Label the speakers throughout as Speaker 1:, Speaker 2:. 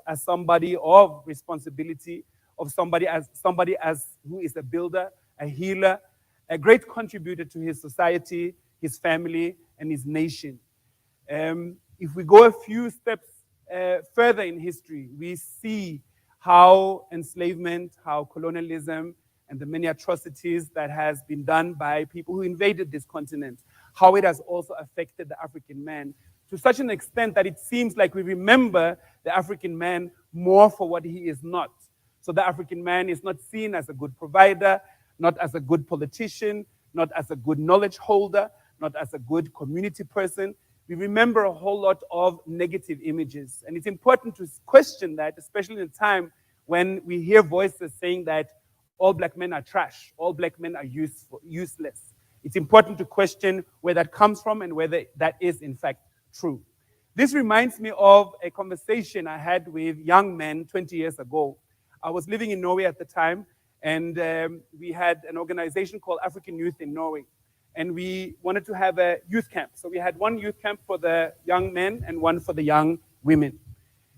Speaker 1: as somebody of responsibility, of somebody as who is a builder, a healer, a great contributor to his society, his family, and his nation. If we go a few steps further in history, we see how enslavement, how colonialism, and the many atrocities that has been done by people who invaded this continent, how it has also affected the African man to such an extent that it seems like we remember the African man more for what he is not. So the African man is not seen as a good provider, not as a good politician, not as a good knowledge holder, not as a good community person. We remember a whole lot of negative images. And it's important to question that, especially in a time when we hear voices saying that all black men are trash, all black men are useless. It's important to question where that comes from and whether that is, in fact, true. This reminds me of a conversation I had with young men 20 years ago. I was living in Norway at the time, and we had an organization called African Youth in Norway. And we wanted to have a youth camp. So we had one youth camp for the young men and one for the young women.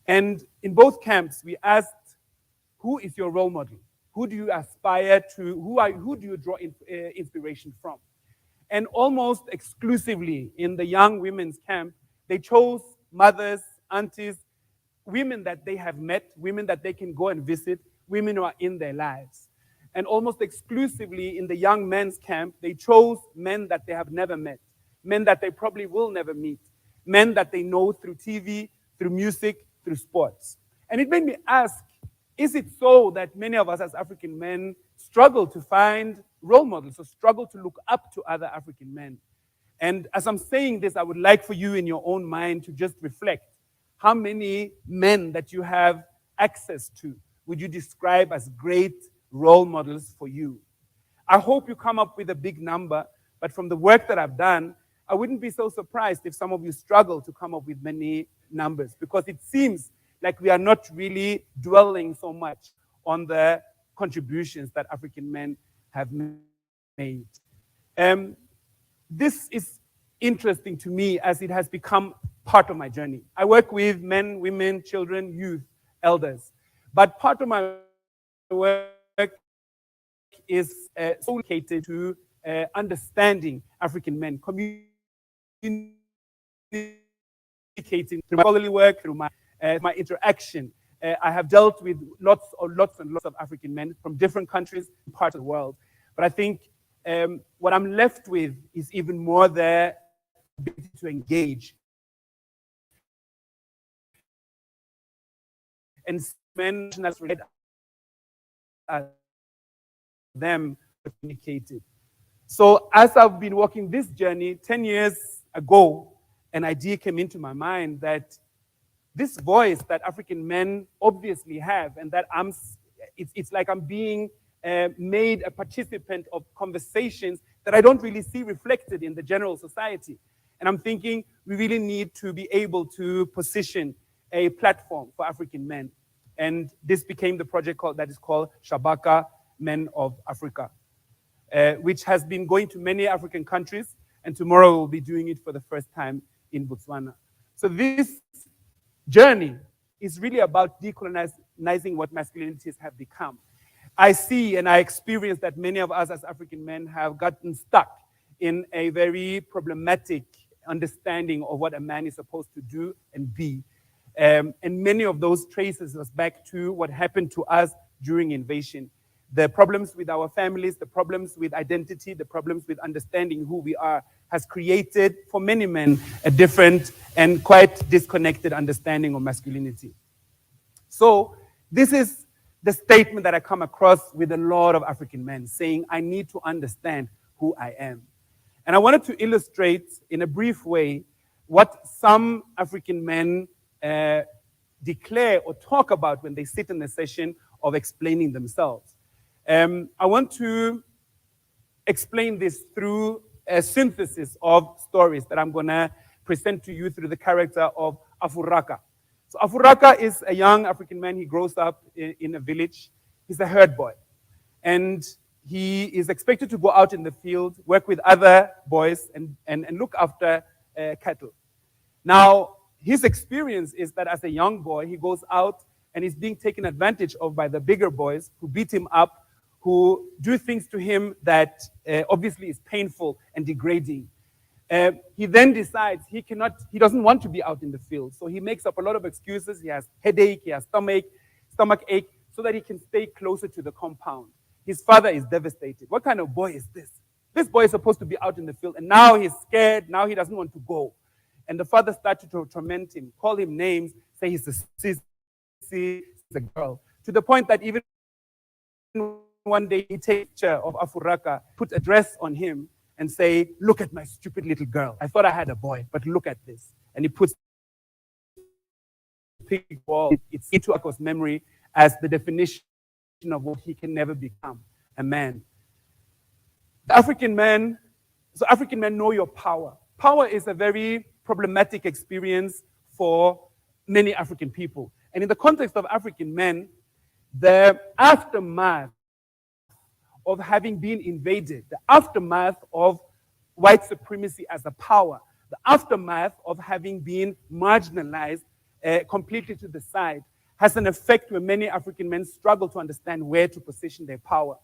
Speaker 1: And in both camps, we asked, who is your role model? Who do you aspire to, who do you draw inspiration from? And almost exclusively in the young women's camp, they chose mothers, aunties, women that they have met, women that they can go and visit, women who are in their lives. And almost exclusively in the young men's camp, they chose men that they have never met, men that they probably will never meet, men that they know through TV, through music, through sports. And it made me ask, is it so that many of us as African men struggle to find role models or struggle to look up to other African men? And as I'm saying this, I would like for you in your own mind to just reflect how many men that you have access to would you describe as great role models for you. I hope you come up with a big number, but from the work that I've done, I wouldn't be so surprised if some of you struggle to come up with many numbers, because it seems like we are not really dwelling so much on the contributions that African men have made. This is interesting to me as it has become part of my journey. I work with men, women, children, youth, elders, but part of my work is dedicated to understanding African men, communicating through my scholarly work, through my interaction. I have dealt with lots and lots of African men from different countries, parts of the world. But I think what I'm left with is even more the ability to engage and men as them communicated. So as I've been walking this journey, 10 years ago, an idea came into my mind that this voice that African men obviously have, and that it's like I'm being made a participant of conversations that I don't really see reflected in the general society. And I'm thinking we really need to be able to position a platform for African men. And this became the project that is called Shabaka Men of Africa, which has been going to many African countries, and tomorrow we'll be doing it for the first time in Botswana. So this journey is really about decolonizing what masculinities have become. I see and I experience that many of us as African men have gotten stuck in a very problematic understanding of what a man is supposed to do and be. And many of those traces us back to what happened to us during invasion. The problems with our families, the problems with identity, the problems with understanding who we are has created, for many men, a different and quite disconnected understanding of masculinity. So this is the statement that I come across with a lot of African men, saying, I need to understand who I am. And I wanted to illustrate in a brief way what some African men declare or talk about when they sit in a session of explaining themselves. I want to explain this through a synthesis of stories that I'm going to present to you through the character of Afuraka. So Afuraka is a young African man. He grows up in a village. He's a herd boy. And he is expected to go out in the field, work with other boys, and look after cattle. Now, his experience is that as a young boy, he goes out and he's being taken advantage of by the bigger boys who beat him up, who do things to him that obviously is painful and degrading. He then decides he doesn't want to be out in the field. So he makes up a lot of excuses. He has headache, he has stomach ache, so that he can stay closer to the compound. His father is devastated. What kind of boy is this? This boy is supposed to be out in the field, and now he's scared. Now he doesn't want to go. And the father started to torment him, call him names, say he's a sissy, he's a girl, to the point that even one day he takes a picture of Afuraka, put a dress on him, and say, look at my stupid little girl. I thought I had a boy, but look at this. And he puts a pig wall. It's into Ako's memory as the definition of what he can never become, a man. The African men know your power. Power is a very problematic experience for many African people. And in the context of African men, the aftermath of having been invaded, the aftermath of white supremacy as a power, the aftermath of having been marginalized completely to the side, has an effect where many African men struggle to understand where to position their power.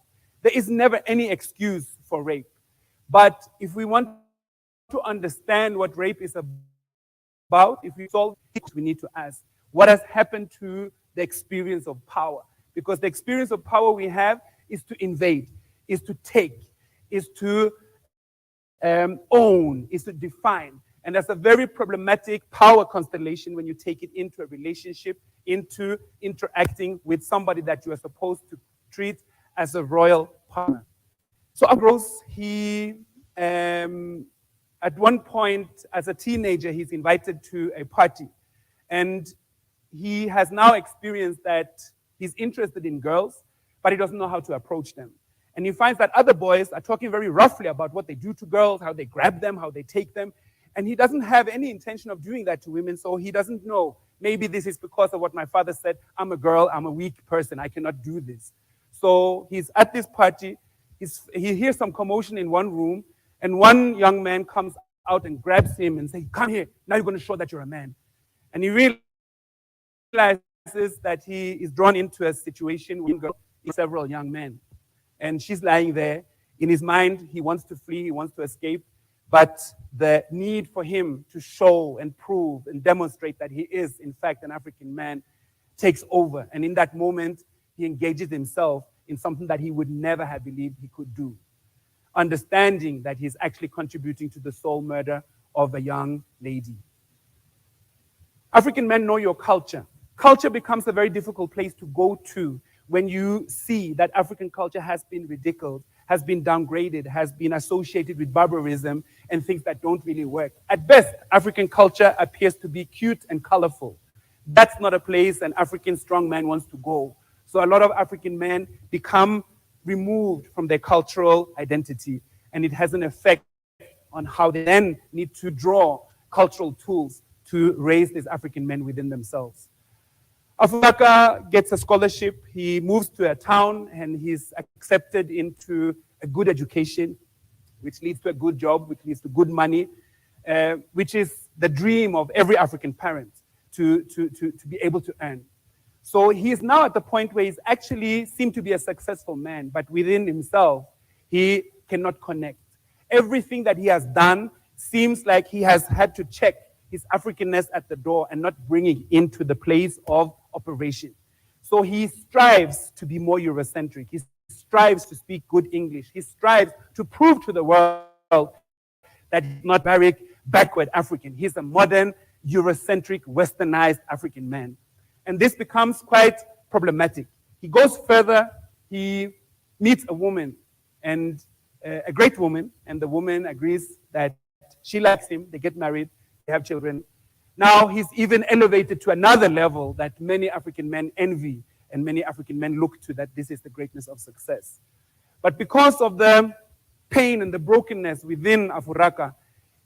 Speaker 1: There is never any excuse for rape. But if we want to understand what rape is about, if we solve it, we need to ask, what has happened to the experience of power? Because the experience of power we have is to invade, is to take, is to own, is to define. And that's a very problematic power constellation when you take it into a relationship, into interacting with somebody that you are supposed to treat as a royal partner. So Ambrose, he, at one point as a teenager, he's invited to a party. And he has now experienced that he's interested in girls, but he doesn't know how to approach them. And he finds that other boys are talking very roughly about what they do to girls, how they grab them, how they take them. And he doesn't have any intention of doing that to women, so he doesn't know. Maybe this is because of what my father said, I'm a girl, I'm a weak person, I cannot do this. So he's at this party, he hears some commotion in one room, and one young man comes out and grabs him and says, come here, now you're going to show that you're a man. And he realizes that he is drawn into a situation with several young men. And she's lying there. In his mind, he wants to flee, he wants to escape, but the need for him to show and prove and demonstrate that he is, in fact, an African man takes over. And in that moment, he engages himself in something that he would never have believed he could do, understanding that he's actually contributing to the soul murder of a young lady. African men know your culture. Culture becomes a very difficult place to go to when you see that African culture has been ridiculed, has been downgraded, has been associated with barbarism and things that don't really work. At best, African culture appears to be cute and colorful. That's not a place an African strong man wants to go. So a lot of African men become removed from their cultural identity, and it has an effect on how they then need to draw cultural tools to raise these African men within themselves. Afuraka gets a scholarship. He moves to a town and he's accepted into a good education, which leads to a good job, which leads to good money, which is the dream of every African parent to be able to earn. So he is now at the point where he's actually seemed to be a successful man, but within himself, he cannot connect. Everything that he has done seems like he has had to check his Africanness at the door and not bring it into the place of operation. So he strives to be more Eurocentric. He strives to speak good English. He strives to prove to the world that he's not backward African. He's a modern, Eurocentric, westernized African man. And this becomes quite problematic. He goes further. He meets a woman, and a great woman, and the woman agrees that she likes him. They get married. They have children. Now he's even elevated to another level that many African men envy and many African men look to, that this is the greatness of success. But because of the pain and the brokenness within Afuraka,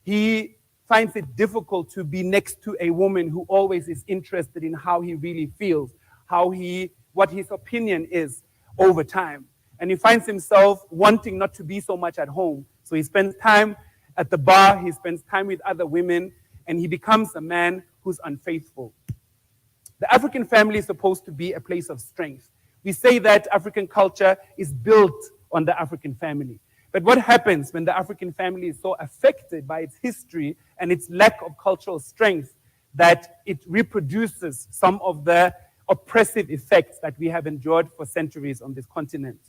Speaker 1: he finds it difficult to be next to a woman who always is interested in how he really feels, what his opinion is over time. And he finds himself wanting not to be so much at home. So he spends time at the bar, he spends time with other women, and he becomes a man who's unfaithful. The African family is supposed to be a place of strength. We say that African culture is built on the African family. But what happens when the African family is so affected by its history and its lack of cultural strength that it reproduces some of the oppressive effects that we have endured for centuries on this continent?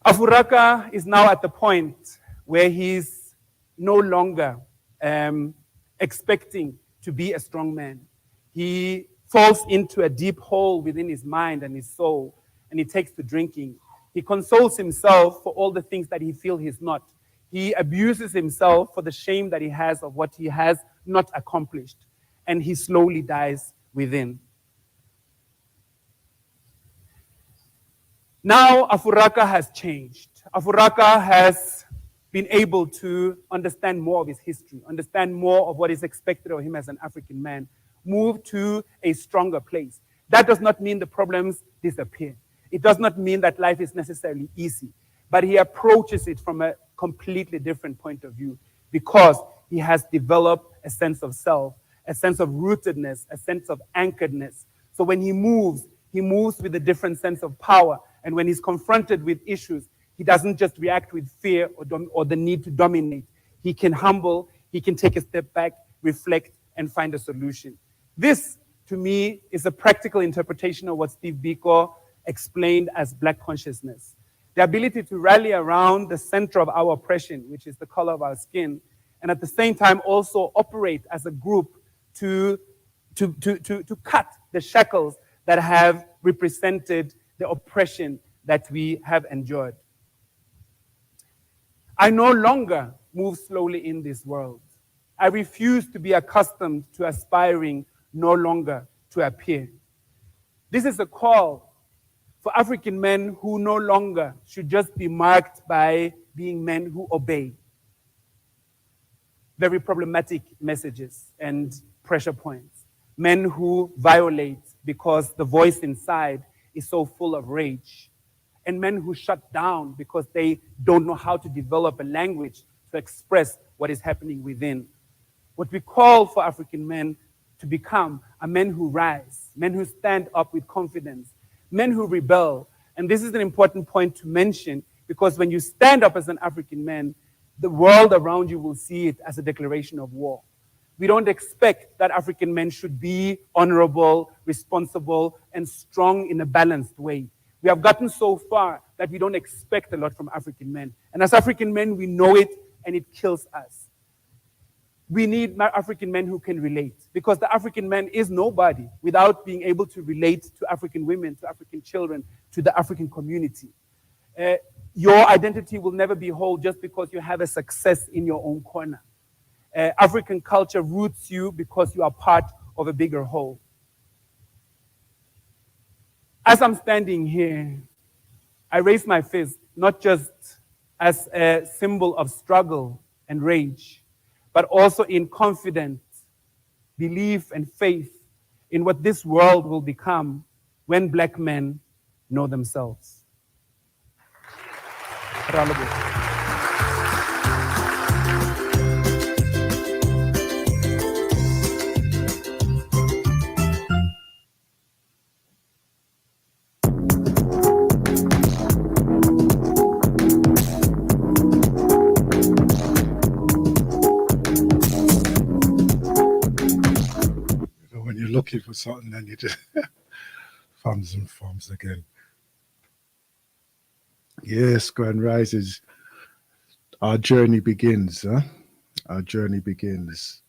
Speaker 1: Afuraka is now at the point where he's no longer expecting to be a strong man. He falls into a deep hole within his mind and his soul, and he takes to drinking. He consoles himself for all the things that he feels he's not. He abuses himself for the shame that he has of what he has not accomplished, and he slowly dies within. Now, Afuraka has changed. Afuraka has been able to understand more of his history, understand more of what is expected of him as an African man, move to a stronger place. That does not mean the problems disappear. It does not mean that life is necessarily easy, but he approaches it from a completely different point of view because he has developed a sense of self, a sense of rootedness, a sense of anchoredness. So when he moves with a different sense of power. And when he's confronted with issues, he doesn't just react with fear or the need to dominate. He can humble, he can take a step back, reflect, and find a solution. This, to me, is a practical interpretation of what Steve Biko explained as Black consciousness. The ability to rally around the center of our oppression, which is the color of our skin, and at the same time also operate as a group to cut the shackles that have represented the oppression that we have endured. I no longer move slowly in this world. I refuse to be accustomed to aspiring no longer to appear. This is a call for African men who no longer should just be marked by being men who obey. Very problematic messages and pressure points. Men who violate because the voice inside is so full of rage. And men who shut down because they don't know how to develop a language to express what is happening within. What we call for African men to become are men who rise, men who stand up with confidence, men who rebel. And this is an important point to mention because when you stand up as an African man, the world around you will see it as a declaration of war. We don't expect that African men should be honorable, responsible, and strong in a balanced way. We have gotten so far that we don't expect a lot from African men. And as African men, we know it, and it kills us. We need African men who can relate, because the African man is nobody without being able to relate to African women, to African children, to the African community. Your identity will never be whole just because you have a success in your own corner. African culture roots you because you are part of a bigger whole. As I'm standing here, I raise my fist, not just as a symbol of struggle and rage, but also in confidence, belief, and faith in what this world will become when Black men know themselves.
Speaker 2: When you're looking for something, then you just thumbs and thumbs again. Yes, Grand Rises. Our journey begins, huh? Our journey begins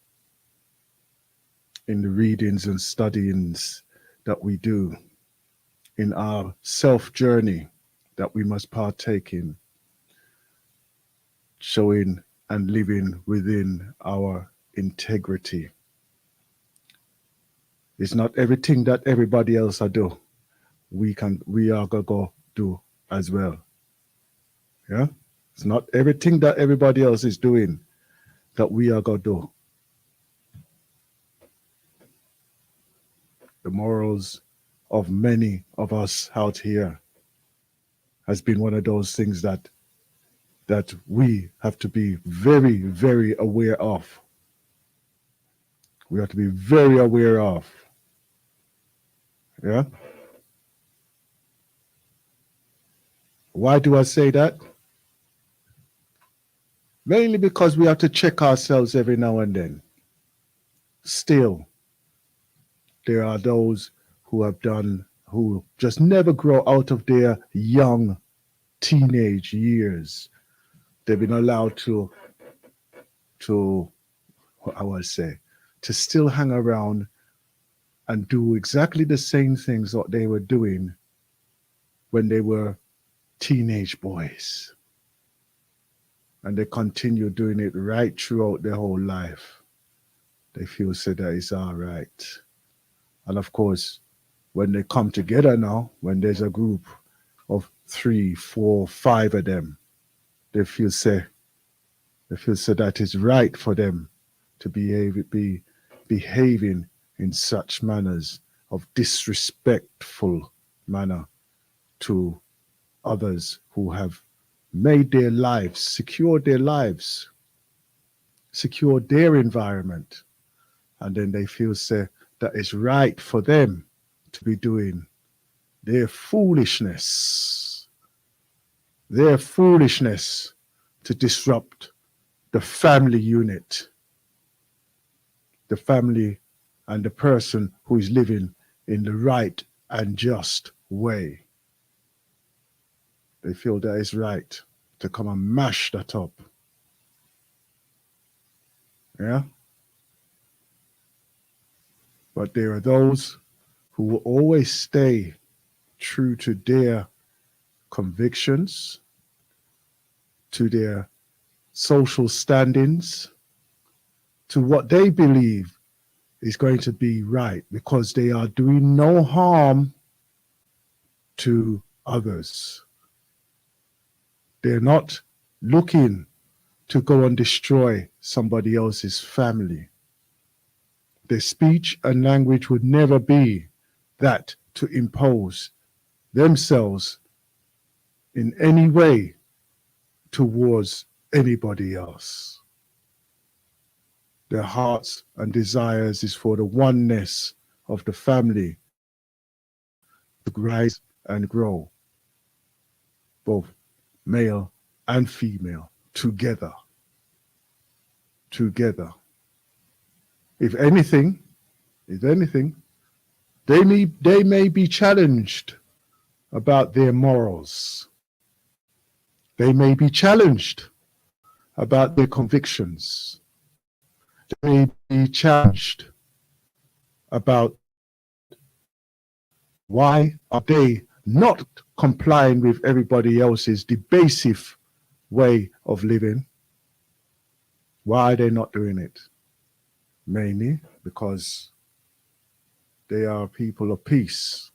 Speaker 2: in the readings and studyings that we do, in our self-journey that we must partake in, showing and living within our integrity. It's not everything that everybody else do. We are gonna go do as well. Yeah? It's not everything that everybody else is doing that we are gonna do. The morals of many of us out here has been one of those things that we have to be very, very aware of. We have to be very aware of. Yeah. Why do I say that? Mainly because we have to check ourselves every now and then. Still, there are those who just never grow out of their young teenage years. They've been allowed to, I would say, to still hang around and do exactly the same things what they were doing when they were teenage boys. And they continue doing it right throughout their whole life. They feel so that it's all right. And of course, when they come together now, when there's a group of 3, 4, 5 of them, they feel say that it's right for them to be behaving in such manners of disrespectful manner to others who have made their lives, secured their environment, and then they feel say that it's right for them to be doing their foolishness, their foolishness to disrupt the family unit, the family and the person who is living in the right and just way. They feel that it's right to come and mash that up. Yeah? But there are those who will always stay true to their convictions, to their social standings, to what they believe is going to be right because they are doing no harm to others. They're not looking to go and destroy somebody else's family. Their speech and language would never be that to impose themselves in any way towards anybody else. Their hearts and desires is for the oneness of the family to rise and grow, both male and female, together. Together. If anything, they may be challenged about their morals. They may be challenged about their convictions. They may be challenged about why are they not complying with everybody else's debasive way of living. Why are they not doing it? Mainly because they are people of peace.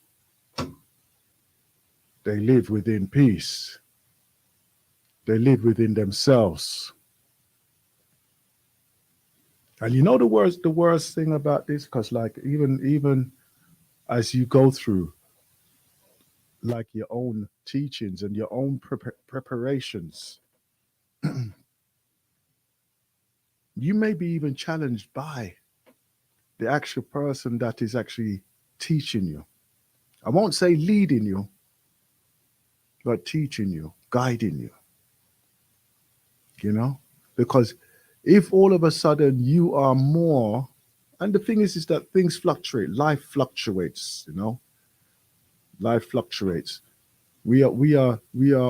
Speaker 2: They live within peace. They live within themselves. And you know the worst thing about this, because like even as you go through like your own teachings and your own preparations, you may be even challenged by the actual person that is actually teaching you. I won't say leading you, but teaching you, guiding you. You know? Because if all of a sudden you are more, and the thing is that things fluctuate, life fluctuates, you know? Life fluctuates. We are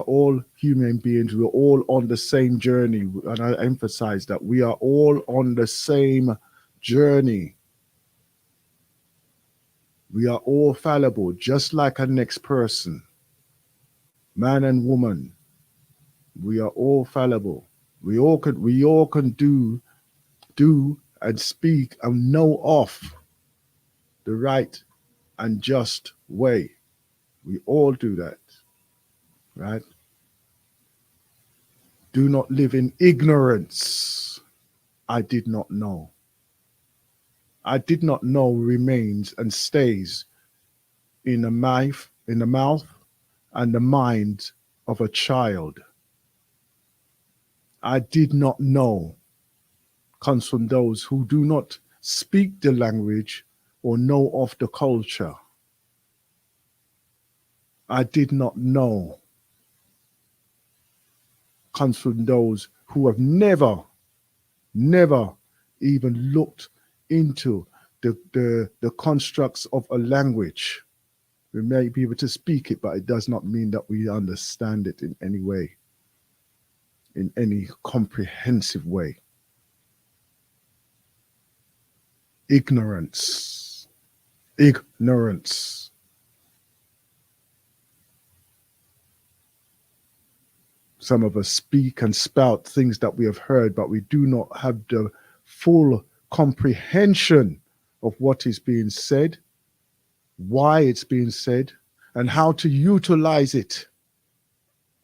Speaker 2: all human beings. We're all on the same journey, and I emphasize that we are all on the same journey. We are all fallible, just like a next person, man and woman. We are all fallible. We all can do and speak and know of the right and just way. We all do that, right? Do not live in ignorance. I did not know. I did not know remains and stays in the mouth and the mind of a child. I did not know comes from those who do not speak the language or know of the culture. I did not know comes from those who have never even looked into the constructs of a language. We may be able to speak it, but it does not mean that we understand it in any way, in any comprehensive way. Ignorance. Ignorance. Some of us speak and spout things that we have heard, but we do not have the full comprehension of what is being said, why it's being said, and how to utilize it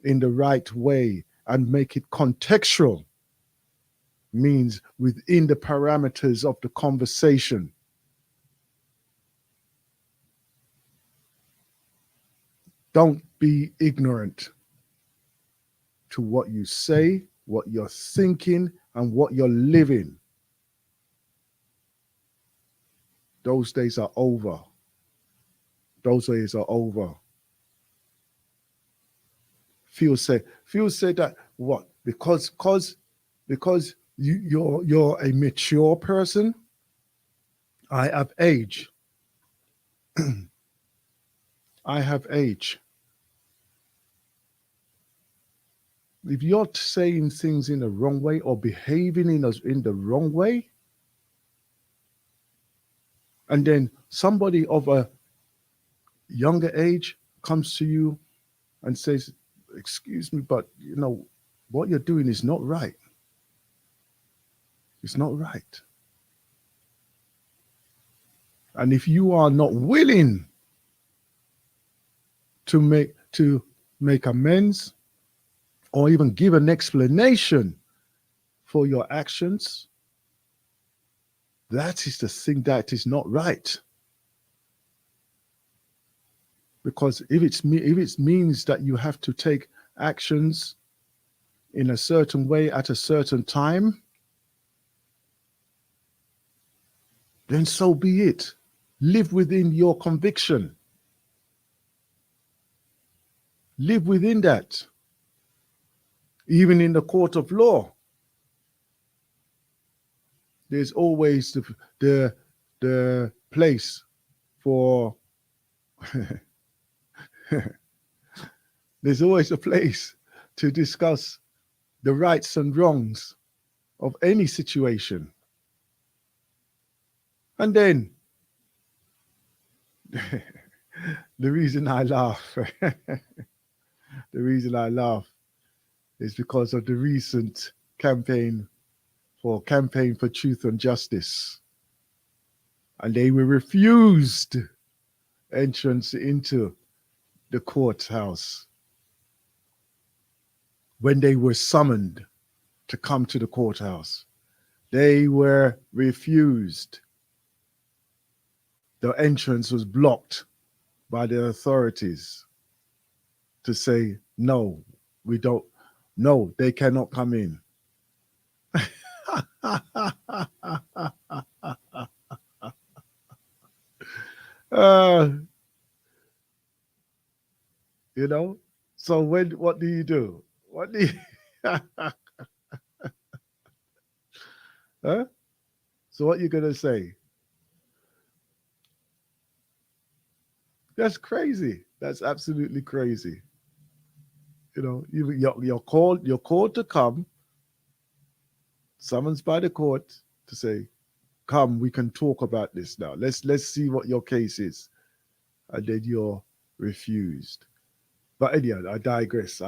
Speaker 2: in the right way and make it contextual, means within the parameters of the conversation. Don't be ignorant to what you say, what you're thinking, and what you're living. Those days are over. Those days are over. Phil said that what? Because you're a mature person. I have age. I have age. If you're saying things in the wrong way or behaving in the wrong way, and then somebody of a younger age comes to you and says, "Excuse me, but what you're doing is not right. It's not right." And if you are not willing to make amends or even give an explanation for your actions, that is the thing that is not right. Because if it means that you have to take actions in a certain way at a certain time, then so be it. Live within your conviction. Live within that. Even in the court of law, there's always the place for there's always a place to discuss the rights and wrongs of any situation. And then the reason I laugh, is because of the recent campaign for Truth and Justice. And they were refused entrance into the courthouse when they were summoned to come to the courthouse. They were refused. The entrance was blocked by the authorities to say, no, we don't, no, they cannot come in. uh, so what do you do? What do you, huh? So what you gonna say? That's crazy. That's absolutely crazy. You're called to come, summons by the court to say, come, we can talk about this now. Let's see what your case is. And then you're refused. But anyhow, I digress.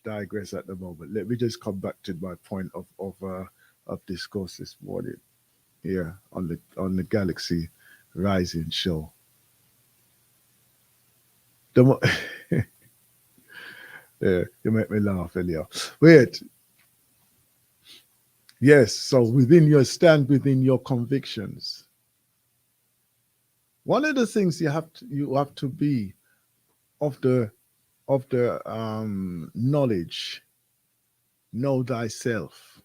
Speaker 2: Digress at the moment. Let me just come back to my point of discourse this morning here on the Galaxy Rising show. Yeah, you make me laugh, Elio. Wait. Yes, so stand within your convictions. One of the things you have to be of the knowledge, know thyself.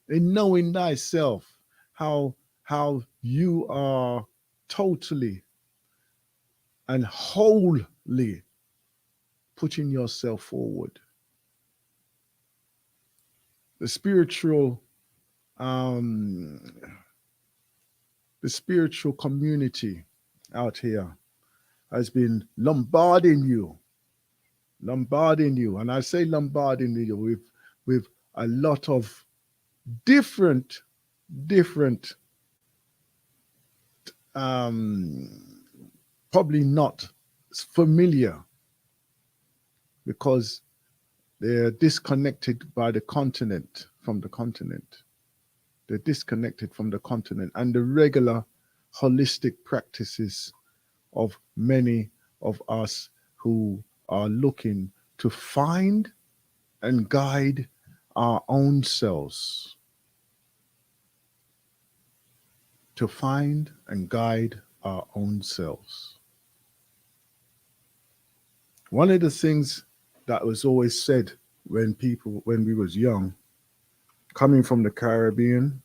Speaker 2: In knowing thyself, how you are totally and wholly putting yourself forward. The spiritual, um, the spiritual community out here has been lombarding you, and I say lombarding you with a lot of different, different, um, probably not familiar because they're disconnected by the continent from the continent. They're disconnected from the continent and the regular holistic practices of many of us who are looking to find and guide our own selves, to find and guide our own selves. One of the things that was always said when we was young, coming from the Caribbean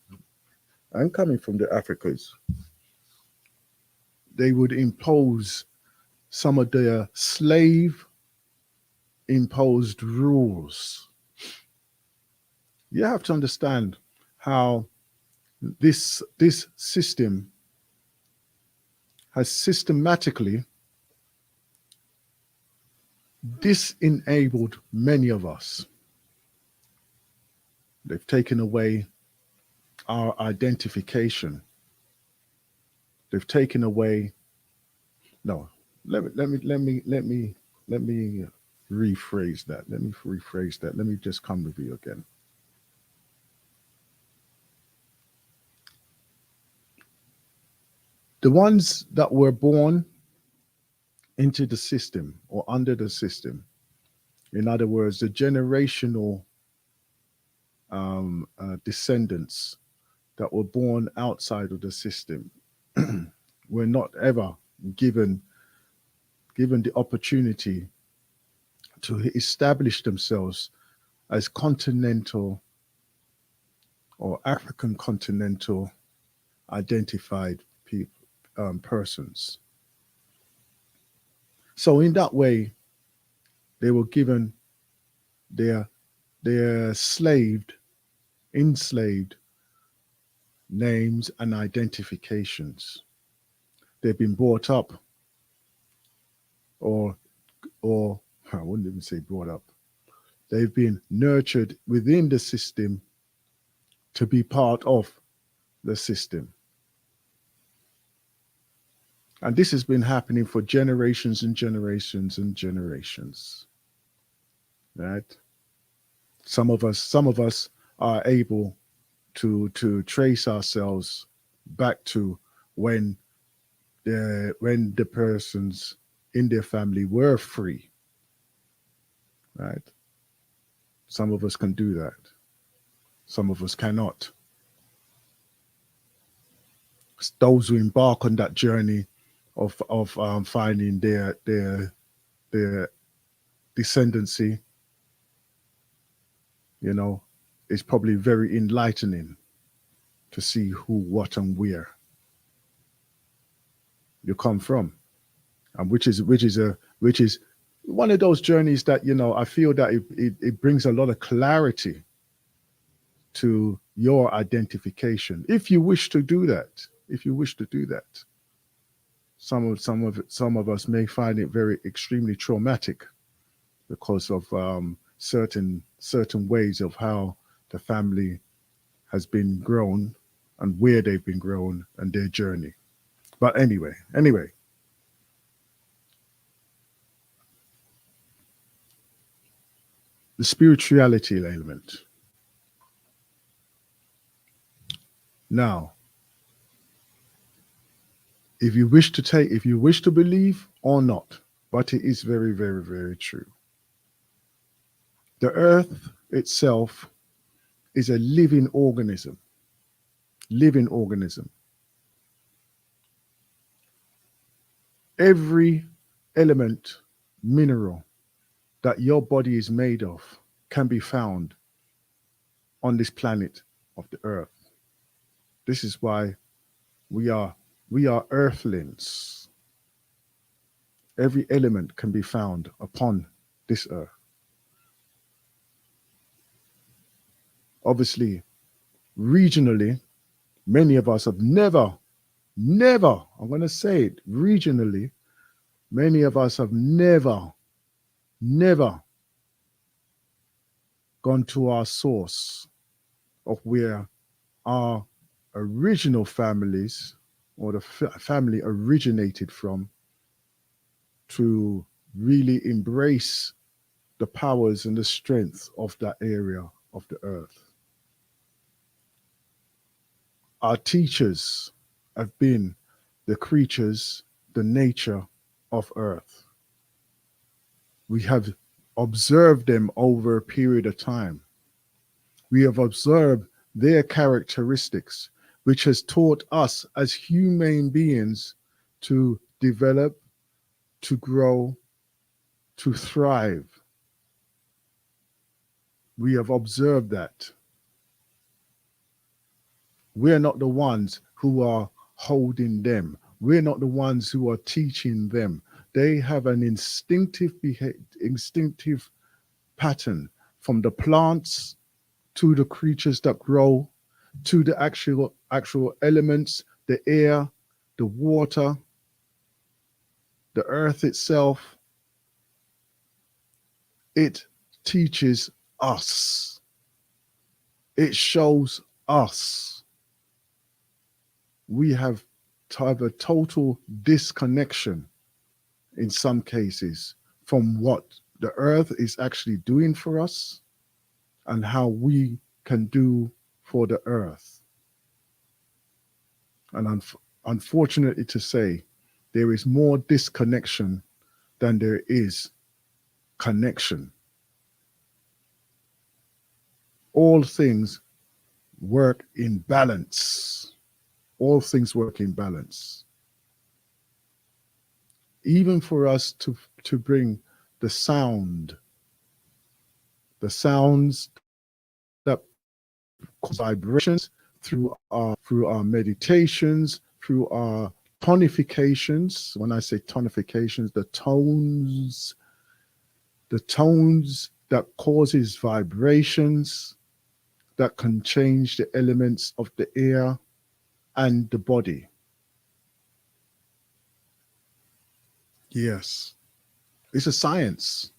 Speaker 2: and coming from the Africas, they would impose some of their slave imposed rules. You have to understand how this system has systematically disenabled many of us. They've taken away our identification. They've taken away. No, let me rephrase that. Let me rephrase that. Let me just come with you again. The ones that were born into the system or under the system, in other words, the generational descendants that were born outside of the system, were not ever given the opportunity to establish themselves as continental or African continental identified people, persons. So in that way, they were given their enslaved names and identifications. They've been brought up, or I wouldn't even say brought up. They've been nurtured within the system to be part of the system. And this has been happening for generations and generations and generations. Right? Some of us are able to trace ourselves back to when the persons in their family were free. Right? Some of us can do that. Some of us cannot. Those who embark on that journey of finding their descendancy, is probably very enlightening to see who, what, and where you come from, and which is one of those journeys that I feel that it brings a lot of clarity to your identification, if you wish to do that. If you wish to do that, some of us may find it very extremely traumatic because of certain ways of how the family has been grown and where they've been grown and their journey. But anyway, the spirituality element. Now, if you wish to believe or not, but it is very, very, very true. The earth itself is a living organism. Living organism. Every element, mineral that your body is made of can be found on this planet of the earth. This is why we are earthlings. Every element can be found upon this earth. Obviously, regionally, many of us have never, I'm going to say it, regionally, many of us have never gone to our source of where our original families or the family originated from to really embrace the powers and the strength of that area of the earth. Our teachers have been the creatures, the nature of earth. We have observed them over a period of time. We have observed their characteristics, which has taught us as human beings to develop, to grow, to thrive. We have observed that. We're not the ones who are holding them. We're not the ones who are teaching them. They have an instinctive pattern from the plants to the creatures that grow to the actual elements, the air, the water, the earth itself. It teaches us. It shows us. We have to have a total disconnection in some cases from what the earth is actually doing for us and how we can do for the earth. And unfortunately to say, there is more disconnection than there is connection. All things work in balance. All things work in balance. Even for us to bring the sounds that cause vibrations through our meditations, through our tonifications. When I say tonifications, the tones that causes vibrations that can change the elements of the air and the body. Yes, it's a science.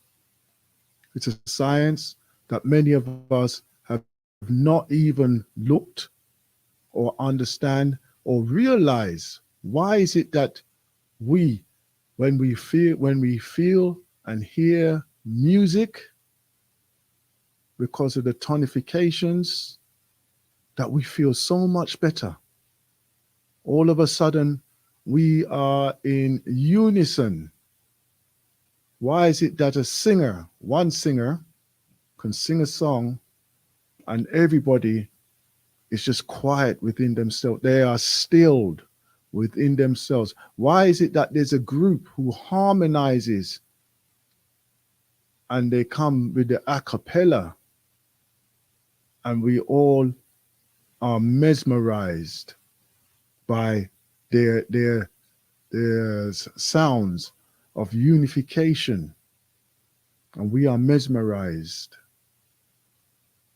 Speaker 2: It's a science that many of us have not even looked or understand or realize. Why is it that when we feel and hear music, because of the tonifications, that we feel so much better? All of a sudden, we are in unison. Why is it that one singer, can sing a song and everybody is just quiet within themselves? They are stilled within themselves. Why is it that there's a group who harmonizes and they come with the a cappella and we all are mesmerized by their sounds of unification, and we are mesmerized.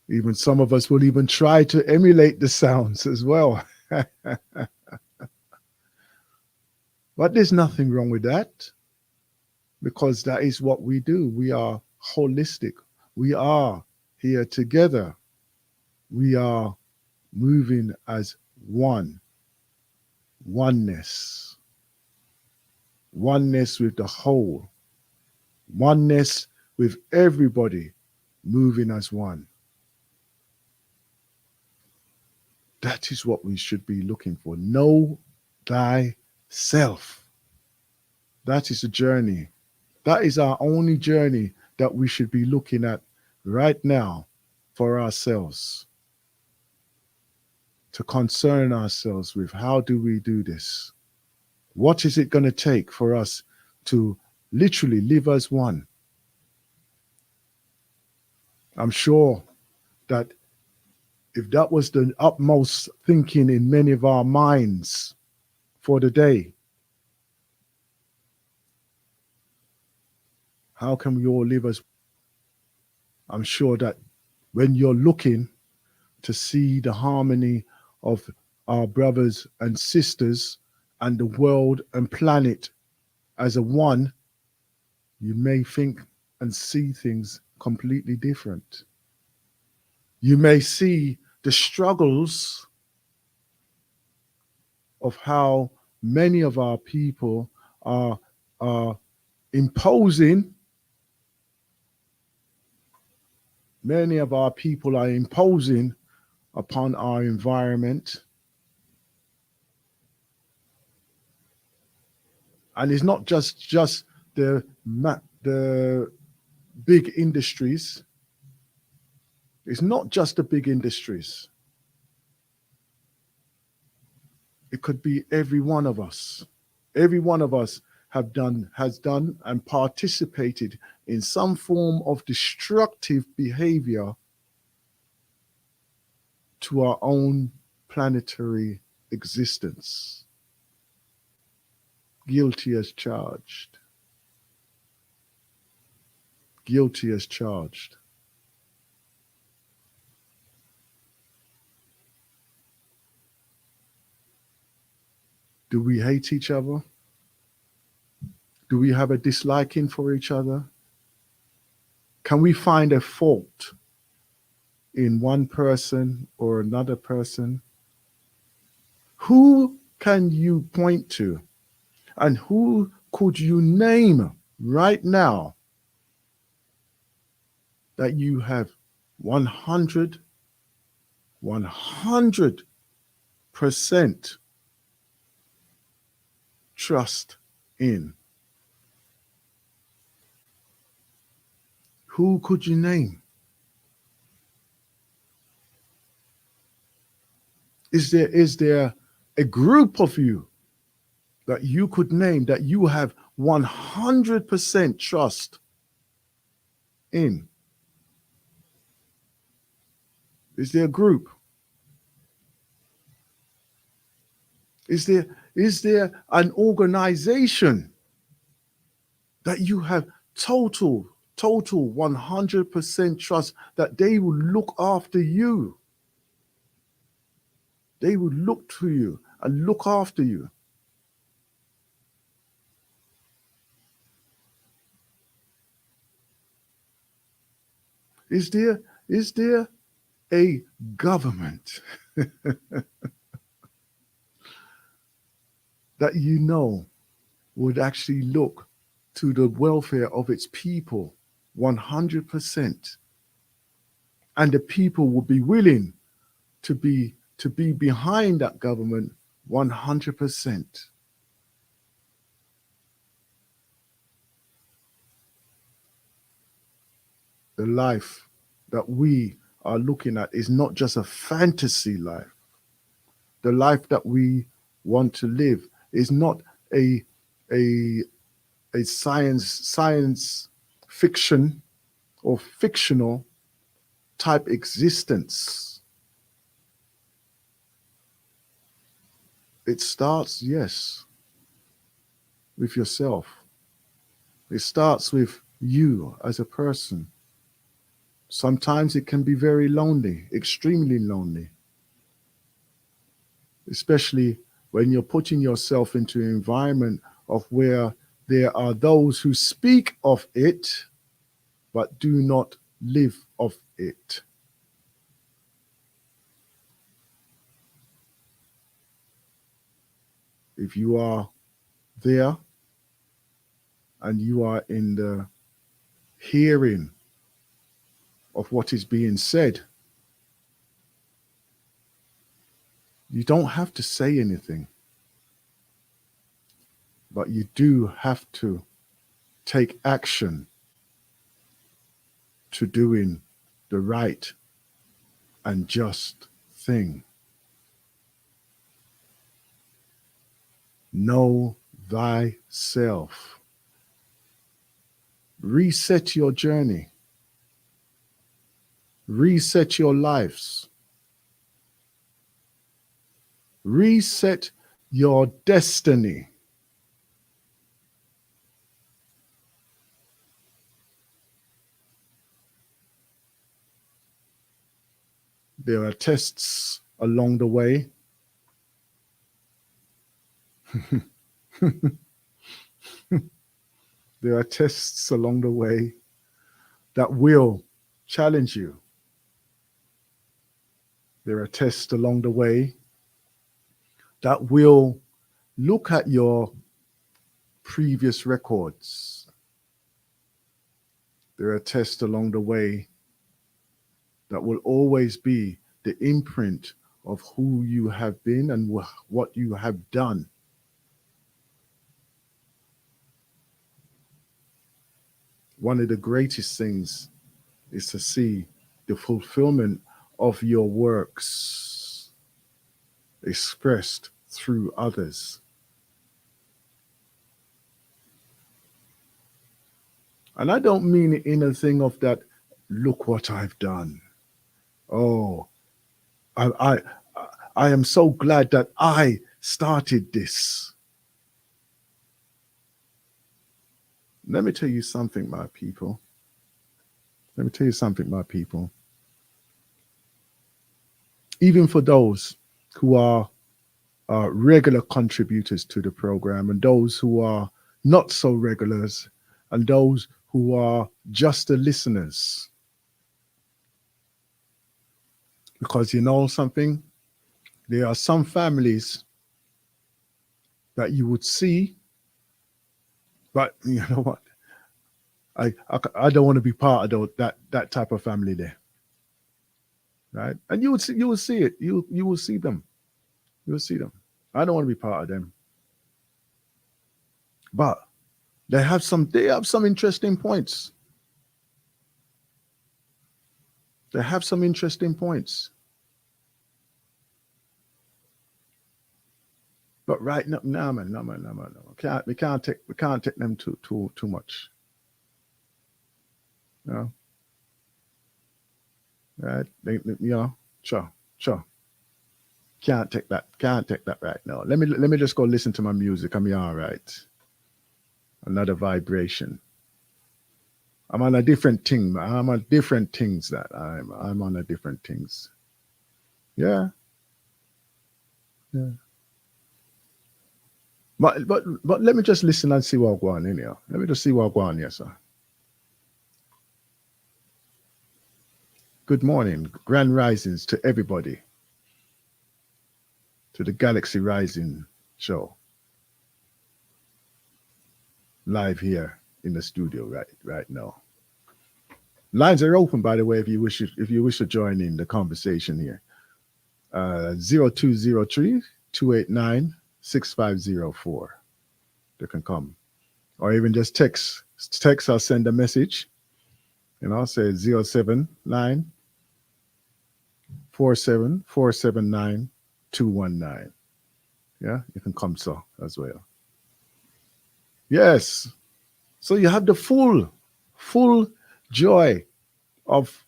Speaker 2: Even some of us will even try to emulate the sounds as well. But there's nothing wrong with that, because that is what we do. We are holistic. We are here together. We are moving as one. Oneness. Oneness with the whole. Oneness with everybody moving as one. That is what we should be looking for. Know thyself. That is a journey. That is our only journey that we should be looking at right now for ourselves. To concern ourselves with, how do we do this? What is it going to take for us to literally live as one? I'm sure that if that was the utmost thinking in many of our minds for the day, How can we all live as? I'm sure that when you're looking to see the harmony of our brothers and sisters and the world and planet as a one, you may think and see things completely different. You may see the struggles of how many of our people are imposing, many of our people are imposing upon our environment. And it's not just the big industries. It's not just the big industries. It could be every one of us. Every one of us has done and participated in some form of destructive behavior to our own planetary existence. Guilty as charged. Guilty as charged. Do we hate each other? Do we have a disliking for each other? Can we find a fault in one person or another person? Who can you point to? And who could you name right now that you have 100% trust in? Who could you name? Is there a group of you that you could name that you have 100% trust in? Is there a group? Is there an organization that you have total 100% trust that they will look after you? They will look to you and look after you. Is there a government that you know would actually look to the welfare of its people 100%, and the people will be willing to be behind that government 100%? The life that we are looking at is not just a fantasy life. The life that we want to live is not a science fiction or fictional type existence. It starts, yes, with yourself. It starts with you as a person. Sometimes it can be very lonely, extremely lonely, especially when you're putting yourself into an environment of where there are those who speak of it but do not live of it. If you are there and you are in the hearing of what is being said, you don't have to say anything, but you do have to take action to doing the right and just thing. Know thyself. Reset your journey. Reset your lives. Reset your destiny. There are tests along the way. There are tests along the way that will challenge you. There are tests along the way that will look at your previous records. There are tests along the way that will always be the imprint of who you have been and what you have done. One of the greatest things is to see the fulfillment of your works expressed through others. And I don't mean it in a thing of that, look what I've done. Oh, I, I, I am so glad that I started this. Let me tell you something, my people. Let me tell you something, my people. Even for those who are regular contributors to the program and those who are not so regulars and those who are just the listeners. Because you know something, there are some families that you would see, but you know what? I don't want to be part of that type of family there, right? And you will see it. You will see them. You will see them. I don't want to be part of them, but they have some interesting points. They have some interesting points. But right now, no man, no man, no man, no. We can't take them too much. You know, right? Sure, sure. Can't take that right now. Let me just go listen to my music. I'm all right. Another vibration. I'm on a different thing. I'm on different things that I'm on a different things. Yeah, yeah. But let me just listen and see what going on in here. Let me just see what going on here, sir. Good morning, grand risings to everybody, to the Galaxy Rising show, live here in the studio right now. Lines are open, by the way, if you wish to join in the conversation here. 0203 They can come. Or even just text or send a message. Say 079 47479 Yeah, you can come so as well. Yes. So you have the full joy of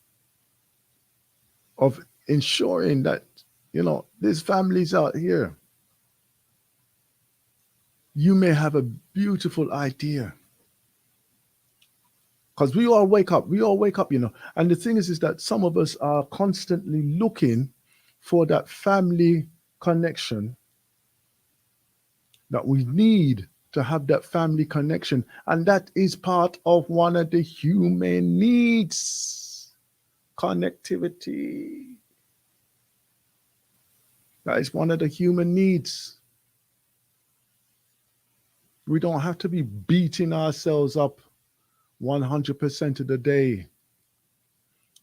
Speaker 2: of ensuring that these families out here, you may have a beautiful idea. Because we all wake up. And the thing is that some of us are constantly looking for that family connection, that we need to have that family connection. And that is part of one of the human needs, connectivity. That is one of the human needs. We don't have to be beating ourselves up 100% of the day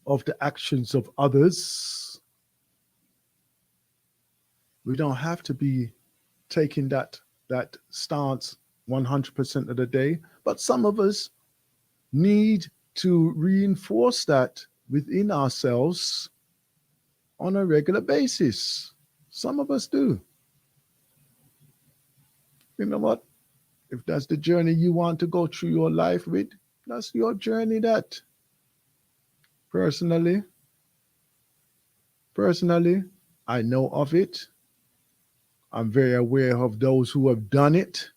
Speaker 2: of the actions of others. We don't have to be taking that stance 100% of the day, but some of us need to reinforce that within ourselves on a regular basis. Some of us do. You know what? If that's the journey you want to go through your life with, that's your journey. That personally, I know of it. I'm very aware of those who have done it,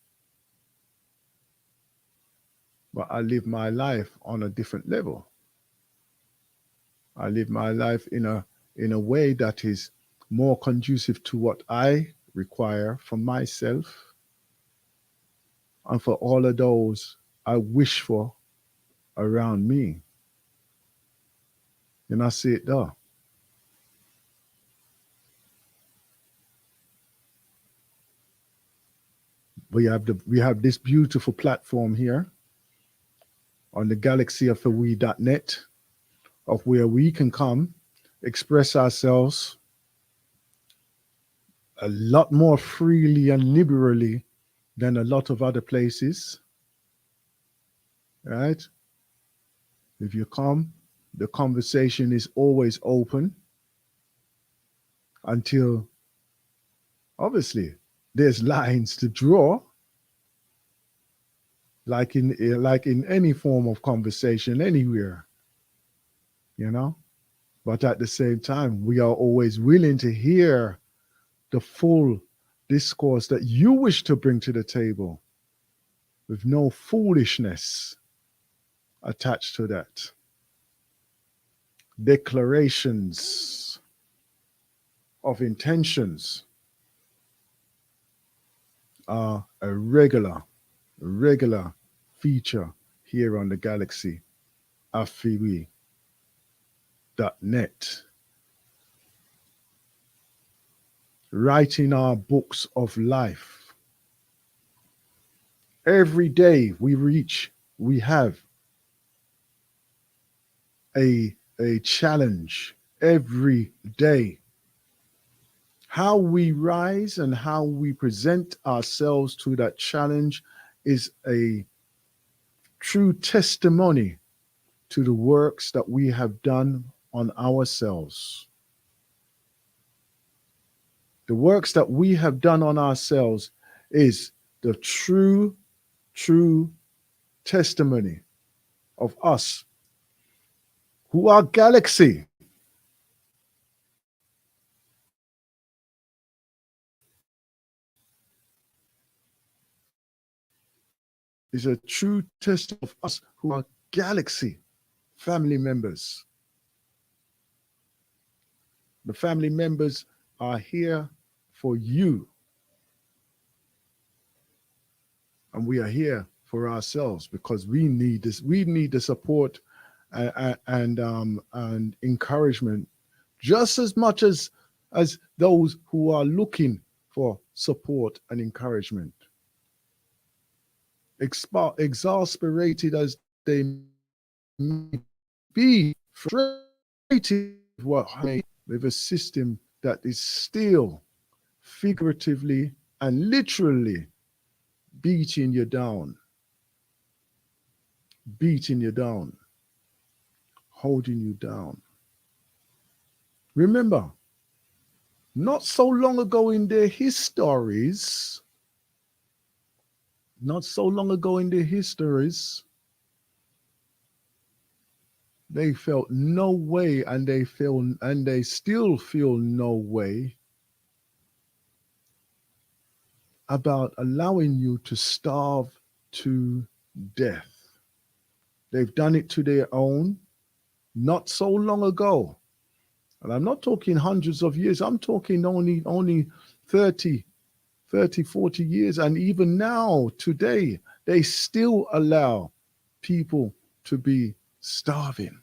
Speaker 2: but I live my life on a different level. I live my life in a way that is more conducive to what I require for myself and for all of those I wish for around me. And I see it there. We have this beautiful platform here on the galaxy of the we.net, of where we can come, express ourselves a lot more freely and liberally than a lot of other places. Right? If you come, the conversation is always open until obviously there's lines to draw, like in any form of conversation anywhere, you know. But at the same time, we are always willing to hear the full discourse that you wish to bring to the table with no foolishness attached to that. Declarations of intentions are a regular feature here on the galaxy afiwi.net. Writing our books of life. Every day we have a challenge every day. How we rise and how we present ourselves to that challenge is a true testimony to the works that we have done on ourselves. The works that we have done on ourselves is the true testimony of us who are galaxy. Is a true testimony of us who are galaxy family members. The family members are here for you, and we are here for ourselves because we need this. We need the support and encouragement just as much as those who are looking for support and encouragement. Exasperated as they may be, frustrated with a system that is still figuratively and literally beating you down, holding you down. Remember, not so long ago in their histories, they felt no way, and they still feel no way about allowing you to starve to death. They've done it to their own not so long ago. And I'm not talking hundreds of years. I'm talking only 30, 40 years. And even now, today, they still allow people to be starving.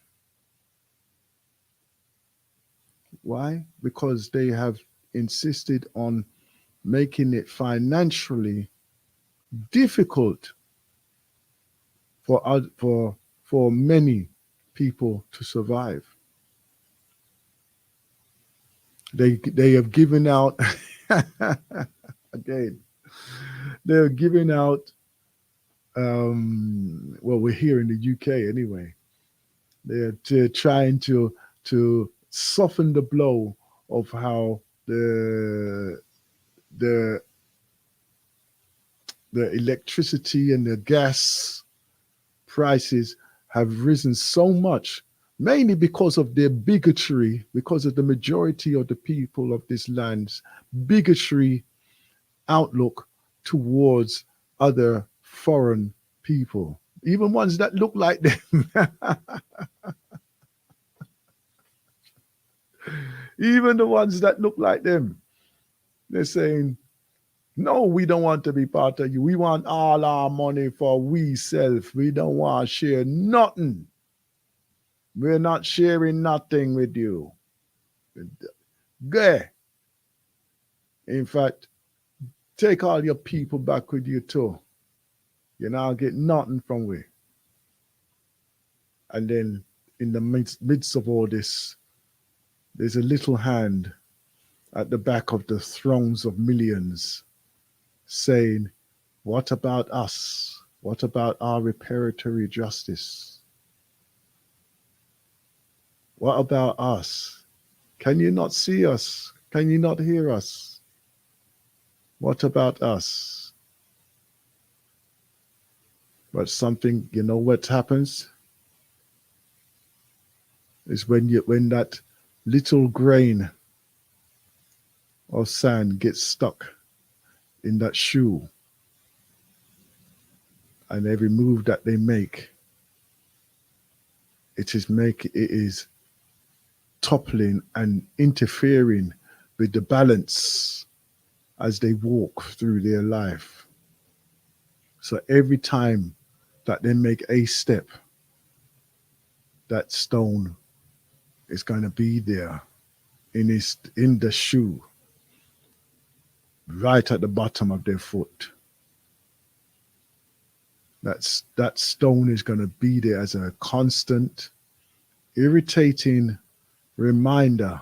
Speaker 2: Why? Because they have insisted on making it financially difficult for many people to survive. They have given out again. They're giving out. Well, we're here in the UK anyway. They're trying to soften the blow of how the electricity and the gas prices have risen so much, mainly because of their bigotry, because of the majority of the people of this land's bigotry outlook towards other foreign people, even ones that look like them. Even the ones that look like them, they're saying, no, we don't want to be part of you. We want all our money for we self. We don't want to share nothing. We're not sharing nothing with you. Go. In fact, take all your people back with you too. You now get nothing from we. And then in the midst of all this, there's a little hand at the back of the throngs of millions saying, what about us? What about our reparatory justice? What about us? Can you not see us? Can you not hear us? What about us? But something, you know what happens? Is when that little grain of sand gets stuck in that shoe, and every move that they make, it is toppling and interfering with the balance as they walk through their life. So every time that they make a step, that stone is going to be there in the shoe, right at the bottom of their foot. That stone is going to be there as a constant, irritating reminder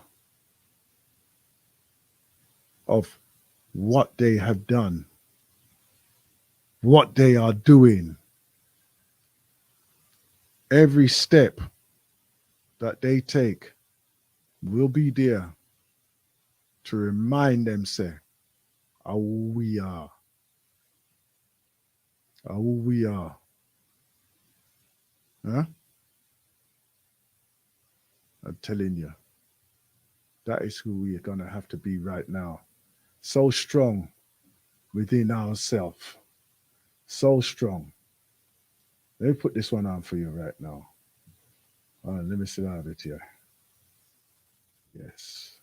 Speaker 2: of what they have done, what they are doing. Every step that they take will be there to remind them, say, how we are. How we are. Huh? I'm telling you, that is who we are going to have to be right now. So strong within ourselves. So strong. Let me put this one on for you right now. Let me see how it here. Yes.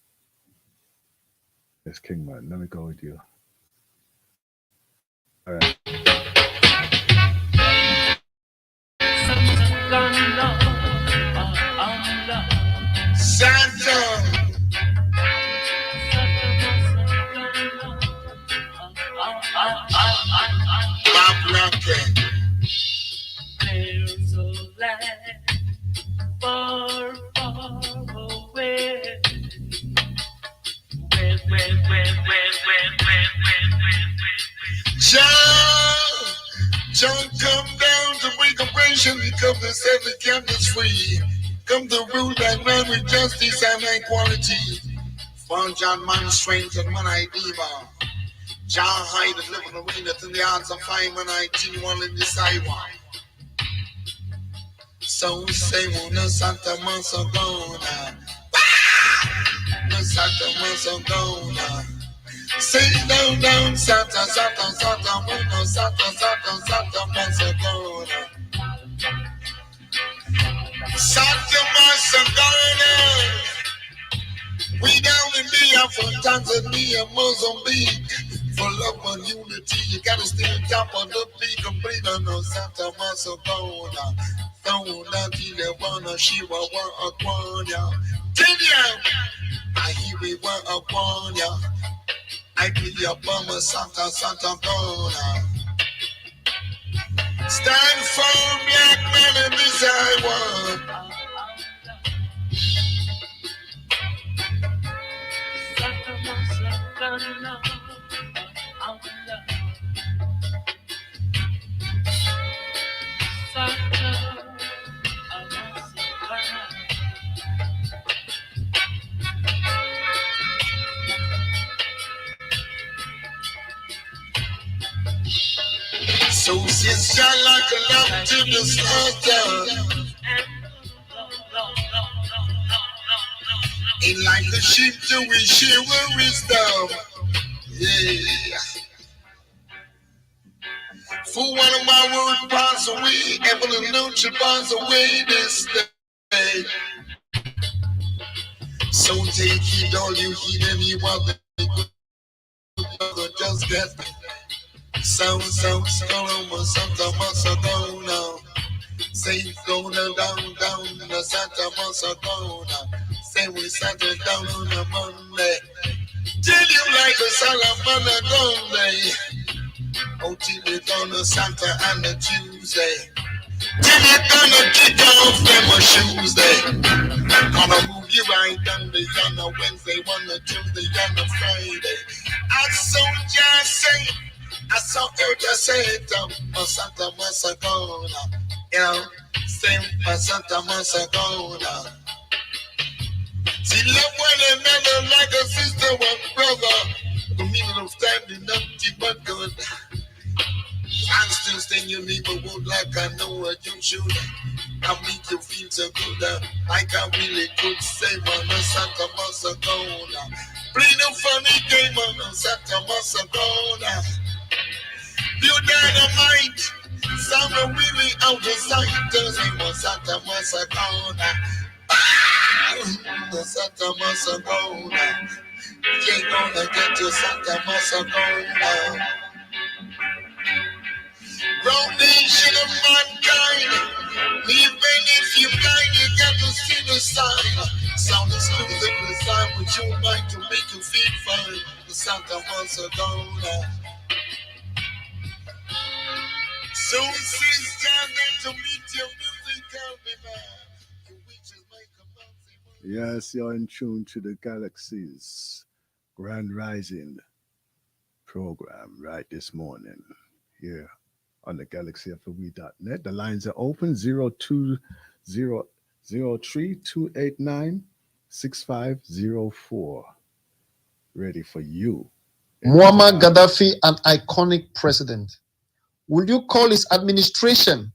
Speaker 2: Yes, Kingman. Let me go with you. All right.
Speaker 3: Santa, Bob Rocket. There's a land far, far away. John, come down to break oppression. Come to set the captives free. Come to rule that man with justice and equality. Found John man strength and man I diva. John hide and live in the rain in the arms of fire man I one in this highway. So say no Santa Mansagona. No Santa Mansagona. Say down Santa Mono Santa Mansagona. Santa Mansagona. We down in Biafra, Tanzania, Mozambique. For love and unity, you gotta stay on top of the peak. Complete on no Santa Mansagona. Don't Tilewana, Shiva, wa Aquania. Kenya, I hear we were Aquania. I be your bummer, Santa Bona. Stand firm, black man, in this I want. So since y'all like a love to the slaughter, ain't like the sheep do we share wisdom. Yeah. For one of my words pass away, Evelyn Nucci pass away this day. So So take heed, all you heed, anyone that could just get sound, Coloma, Santa Masagona. Say gonna down, Santa Masagona. Say we started down on a Monday. Till you like a Salamana Gonday. Oh, till you gonna Santa and a Tuesday. Till you gonna kick off them a shoes day. Gonna move you right down the on a Wednesday, one a Tuesday, and a Friday. I saw just say, I saw her just say it, Santa Masagona. You know, same Santa Masagona. She love one another like a sister or brother. The meaning of standing up to but good. I'm still staying your neighborhood like I know what you should. I make you feel so good. Like I really could say, man, Santa Masagona. Play no funny game, man, Santa Masagona. You dynamite. Sound really out of sight. Doesn't Santa Masagona. The Santa Masagona. You gonna get your Santa Masagona. Foundation of mankind. Even if you blind, you got to see the sign. Sound exclusive design with your mind to make you feel fine. The Santa Masagona. So sister, to meet your musical demand.
Speaker 2: Yes, you're in tune to the Galaxy's Grand Rising program right this morning here on the galaxyfwe.net. The lines are open 0203-289-6504. Ready for you.
Speaker 4: Muammar Gaddafi, an iconic president. Would you call his administration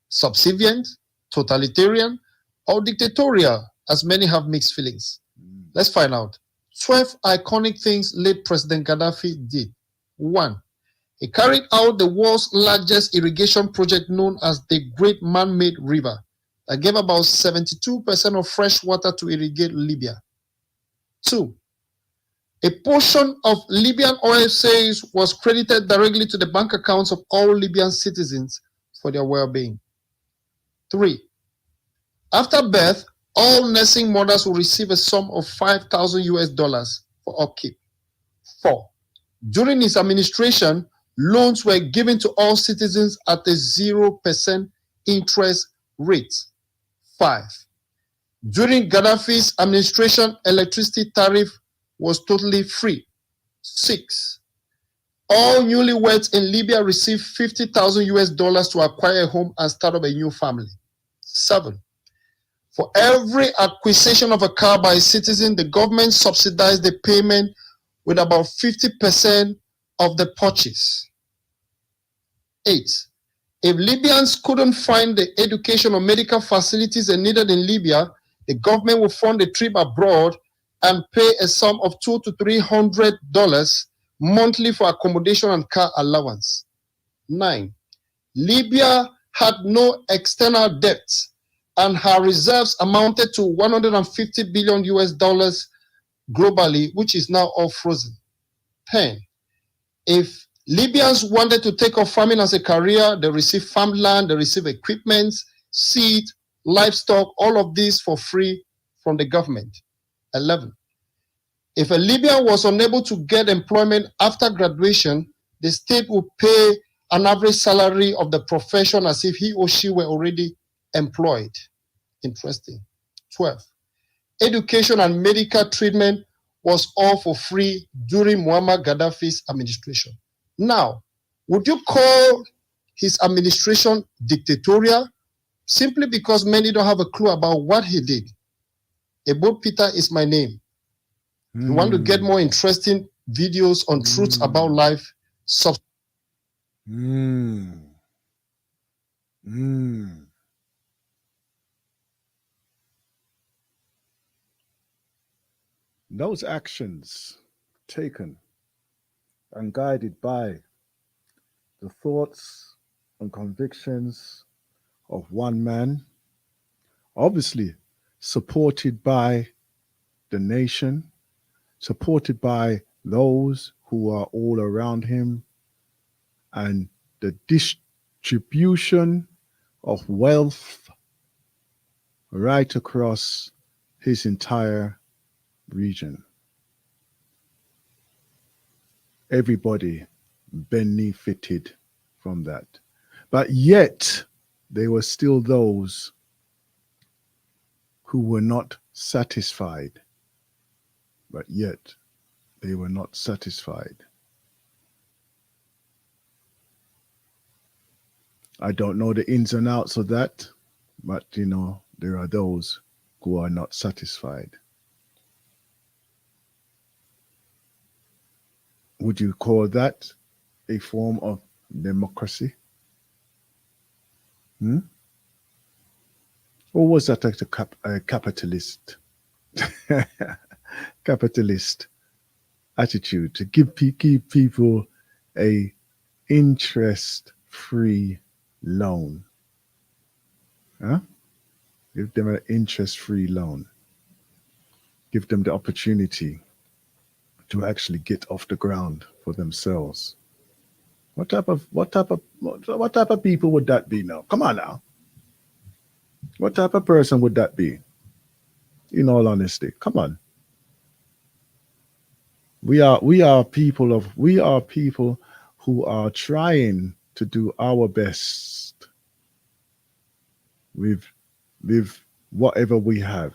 Speaker 4: subservient, totalitarian, or dictatorial, as many have mixed feelings? Let's find out. 12 iconic things late President Gaddafi did. 1. He carried out the world's largest irrigation project known as the Great Man-Made River that gave about 72% of fresh water to irrigate Libya. 2. A portion of Libyan oil sales was credited directly to the bank accounts of all Libyan citizens for their well-being. 3. After birth, all nursing mothers will receive a sum of $5,000 for upkeep. 4. During his administration, loans were given to all citizens at a 0% interest rate. 5. During Gaddafi's administration, electricity tariff was totally free. 6. All newlyweds in Libya received $50,000 to acquire a home and start up a new family. 7. For every acquisition of a car by a citizen, the government subsidized the payment with about 50% of the purchase. 8. If Libyans couldn't find the education or medical facilities they needed in Libya, the government would fund a trip abroad and pay a sum of $200 to $300 monthly for accommodation and car allowance. 9. Libya had no external debts, and her reserves amounted to $150 billion globally, which is now all frozen. 10. If Libyans wanted to take up farming as a career, they receive farmland, they receive equipment, seed, livestock, all of this for free from the government. 11. If a Libyan was unable to get employment after graduation, the state would pay an average salary of the profession as if he or she were already employed. Interesting. 12. Education and medical treatment was all for free during Muammar Gaddafi's administration. Now, would you call his administration dictatorial? Simply because many don't have a clue about what he did. Ebo Peter is my name. If you want to get more interesting videos on truths about life,
Speaker 2: Those actions taken and guided by the thoughts and convictions of one man, obviously supported by the nation, supported by those who are all around him, and the distribution of wealth right across his entire region. Everybody benefited from that. But yet, there were still those who were not satisfied. But yet, they were not satisfied. I don't know the ins and outs of that, but there are those who are not satisfied. Would you call that a form of democracy? Hmm? Or was that a capitalist capitalist attitude to give people a interest-free loan? Huh? Give them an interest-free loan. Give them the opportunity to actually get off the ground for themselves. What type of people would that be now? Come on now. What type of person would that be? In all honesty, come on. We are people who are trying to do our best with with whatever we have.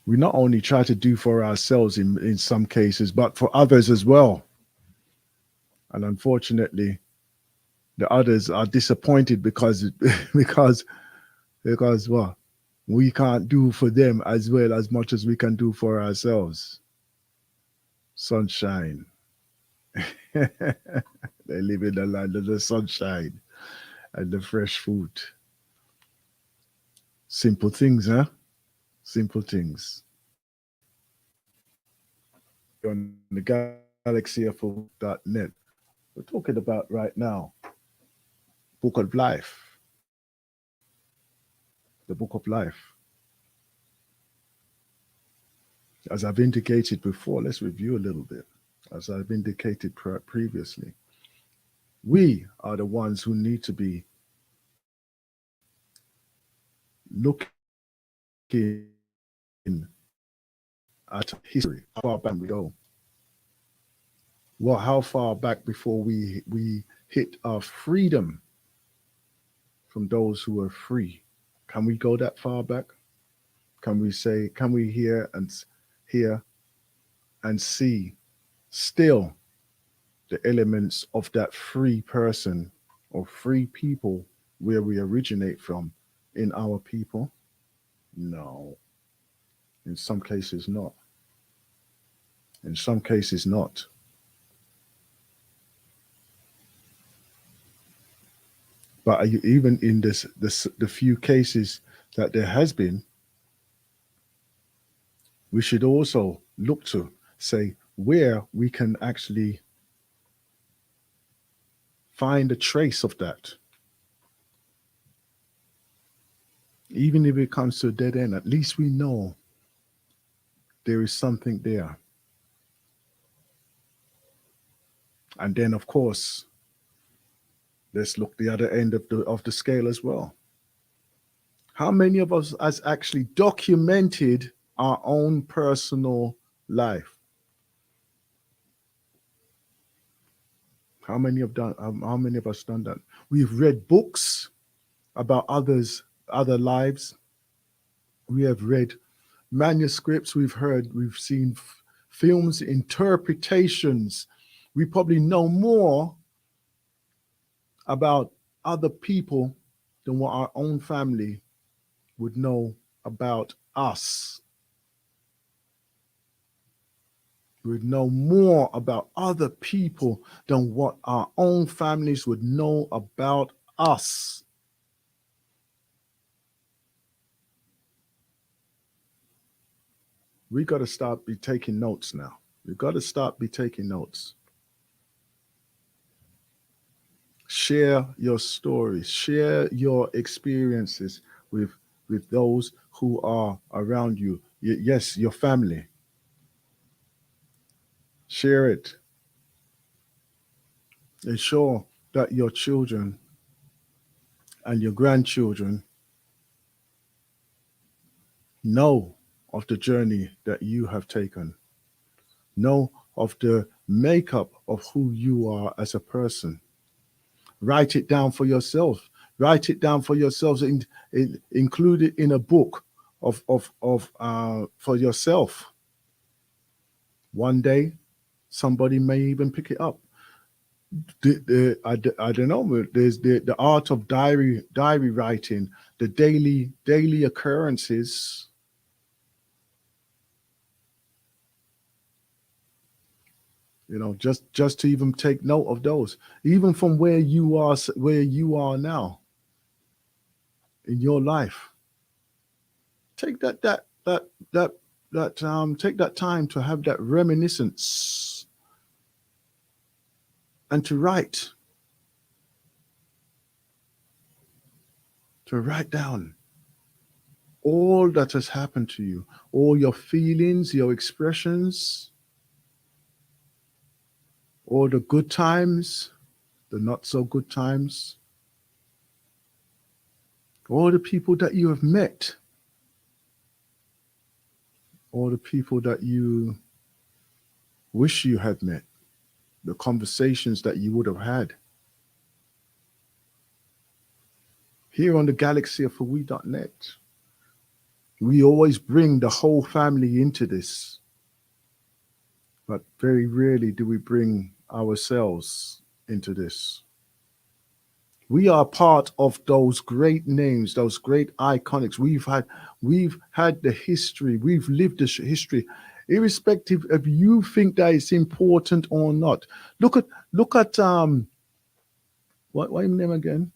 Speaker 2: We not only try to do for ourselves in some cases, but for others as well. And unfortunately, the others are disappointed because because what we can't do for them as well as much as we can do for ourselves. Sunshine. They live in the land of the sunshine and the fresh fruit. Simple things, huh? Simple things. On the galaxyfo.net, we're talking about right now Book of Life. The Book of Life. As I've indicated before, let's review a little bit. As I've indicated previously, we are the ones who need to be looking at history. How far back we go? Well, how far back before we hit our freedom from those who are free? Can we go that far back? Can we hear and see still the elements of that free person or free people where we originate from in our people? No. In some cases, not. In some cases, not. But even in the few cases that there has been, we should also look to say where we can actually find a trace of that. Even if it comes to a dead end, at least we know there is something there. And then, of course, let's look the other end of the scale as well. How many of us has actually documented our own personal life? How many of us done that? We've read books about other lives. We have read manuscripts. We've seen films, interpretations. We probably know more about other people than what our own family would know about us. We would know more about other people than what our own families would know about us. We got to start be taking notes now. We got to start be taking notes. Share your stories, share your experiences with those who are around you. Yes, your family. Share it. Ensure that your children and your grandchildren know of the journey that you have taken, know of the makeup of who you are as a person. Write it down for yourself. Write it down for yourselves. Include it in a book of for yourself. One day, somebody may even pick it up. I don't know. There's the art of diary writing, the daily occurrences. Just to even take note of those, even from where you are now in your life. Take take that time to have that reminiscence and to write down all that has happened to you, all your feelings, your expressions, all the good times, the not so good times, all the people that you have met, all the people that you wish you had met, the conversations that you would have had. Here on the Galaxy of We.net, we always bring the whole family into this, but very rarely do we bring ourselves into this. We are part of those great names, those great iconics. We've had the history. We've lived the history, irrespective of you think that it's important or not. Look at what his name again?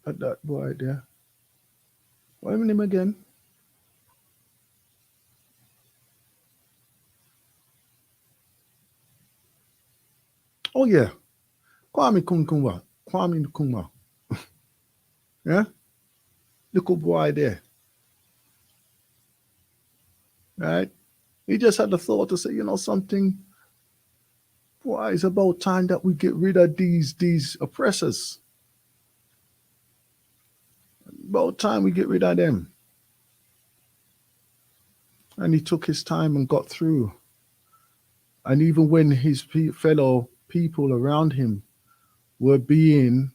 Speaker 2: At that boy there. What his name again? Oh yeah, Kwame Nkrumah. Kwame Nkrumah. Yeah, little boy there. Right? He just had the thought to say, something. Boy, it's about time that we get rid of these oppressors. About time we get rid of them. And he took his time and got through. And even when his fellow people around him were being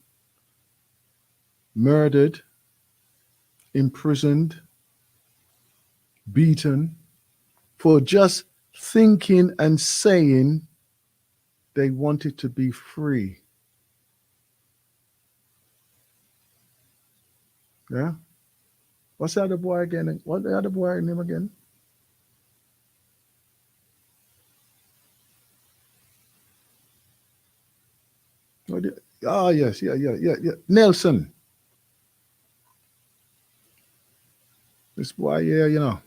Speaker 2: murdered, imprisoned, beaten for just thinking and saying they wanted to be free. Yeah? What's the other boy again? What the other boy name again? Yes, yeah. Nelson. This boy, yeah,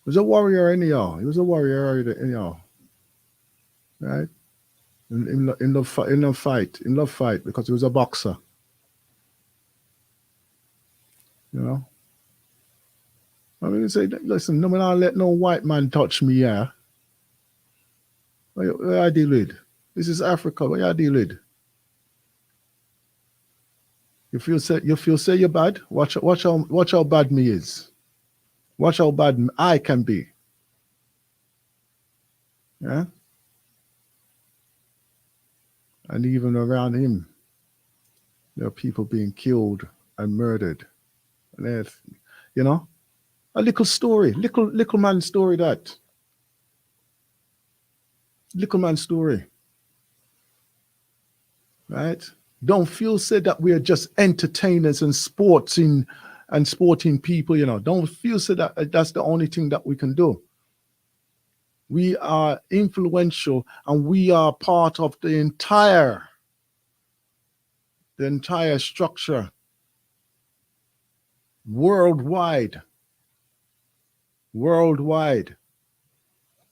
Speaker 2: was a warrior anyhow. He was a warrior anyhow. Right? In love fight, because he was a boxer. I mean, say, listen, no man, I'll let no white man touch me, yeah. What I deal with? This is Africa. What I deal with? You feel say you're bad? Watch how bad me is. Watch how bad I can be. Yeah? And even around him, there are people being killed and murdered. And there's, a little story, little man story that. Little man story. Right? Don't feel said that we are just entertainers and sporting people, Don't feel said that that's the only thing that we can do. We are influential and we are part of the entire structure worldwide.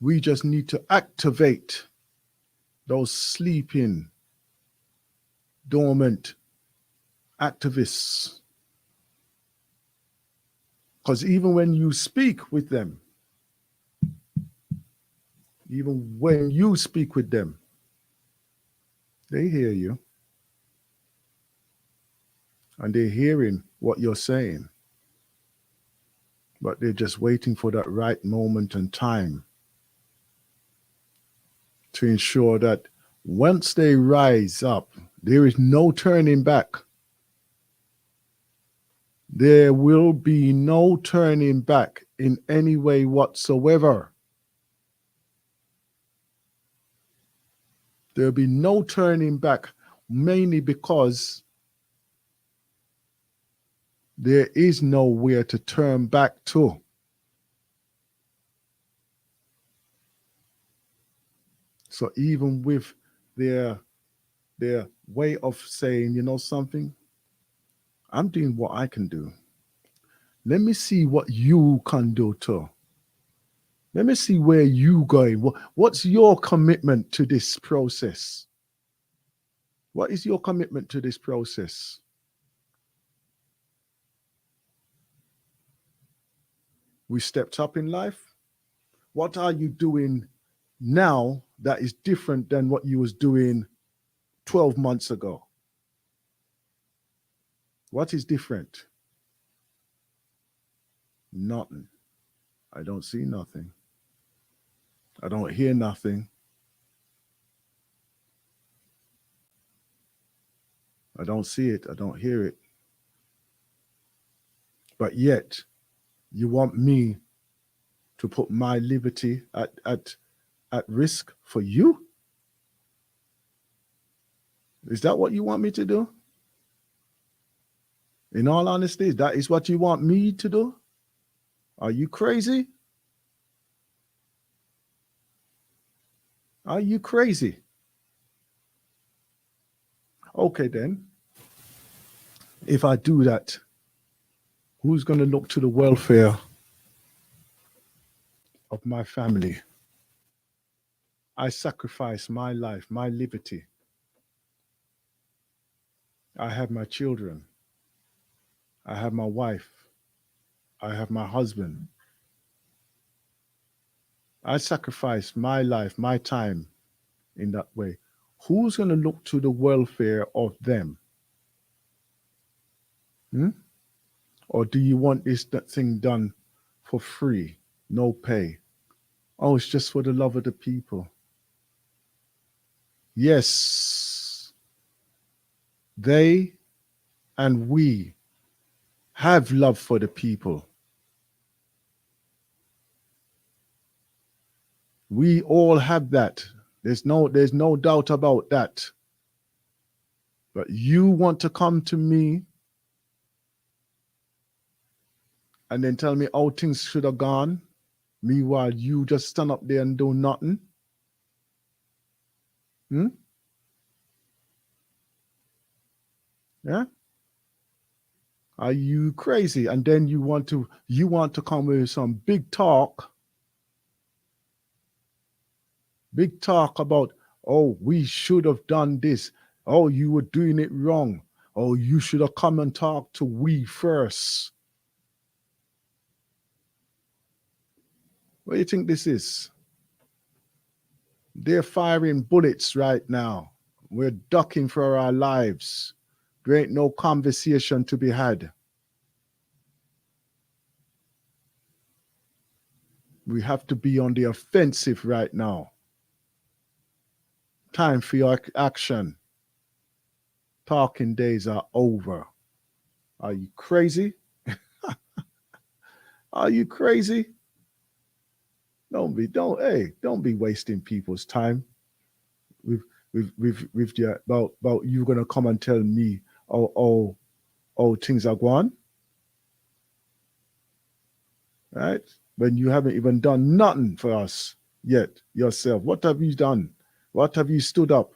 Speaker 2: We just need to activate those sleeping, dormant activists. Because even when you speak with them, they hear you and they're hearing what you're saying, but they're just waiting for that right moment and time to ensure that once they rise up, there is no turning back. There will be no turning back in any way whatsoever. There'll be no turning back, mainly because there is nowhere to turn back to. So even with their way of saying, you know something, I'm doing what I can do. Let me see what you can do too. Let me see where you going. What's your commitment to this process? What is your commitment to this process? We stepped up in life. What are you doing now that is different than what you was doing 12 months ago? What is different? Nothing. I don't see nothing. I don't hear nothing. I don't see it. I don't hear it. But yet, you want me to put my liberty at risk for you? Is that what you want me to do? In all honesty, that is what you want me to do? Are you crazy? Are you crazy? Okay, then. If I do that, who's going to look to the welfare of my family? I sacrifice my life, my liberty. I have my children. I have my wife. I have my husband. I sacrifice my life, my time in that way. Who's going to look to the welfare of them? Hmm? Or do you want that thing done for free, no pay? Oh, it's just for the love of the people. Yes, they and we have love for the people. We all have that. There's no doubt about that. But you want to come to me and then tell me how things should have gone. Meanwhile, you just stand up there and do nothing. Hmm? Yeah? Are you crazy? And then you want to come with some big talk about, oh, we should have done this. Oh, you were doing it wrong. Oh, you should have come and talked to we first. What do you think this is? They're firing bullets right now. We're ducking for our lives. There ain't no conversation to be had. We have to be on the offensive right now. Time for your action. Talking days are over. Are you crazy? Are you crazy? Don't be wasting people's time with your about you gonna come and tell me oh things are gone. Right? When you haven't even done nothing for us yet yourself. What have you done? What have you stood up?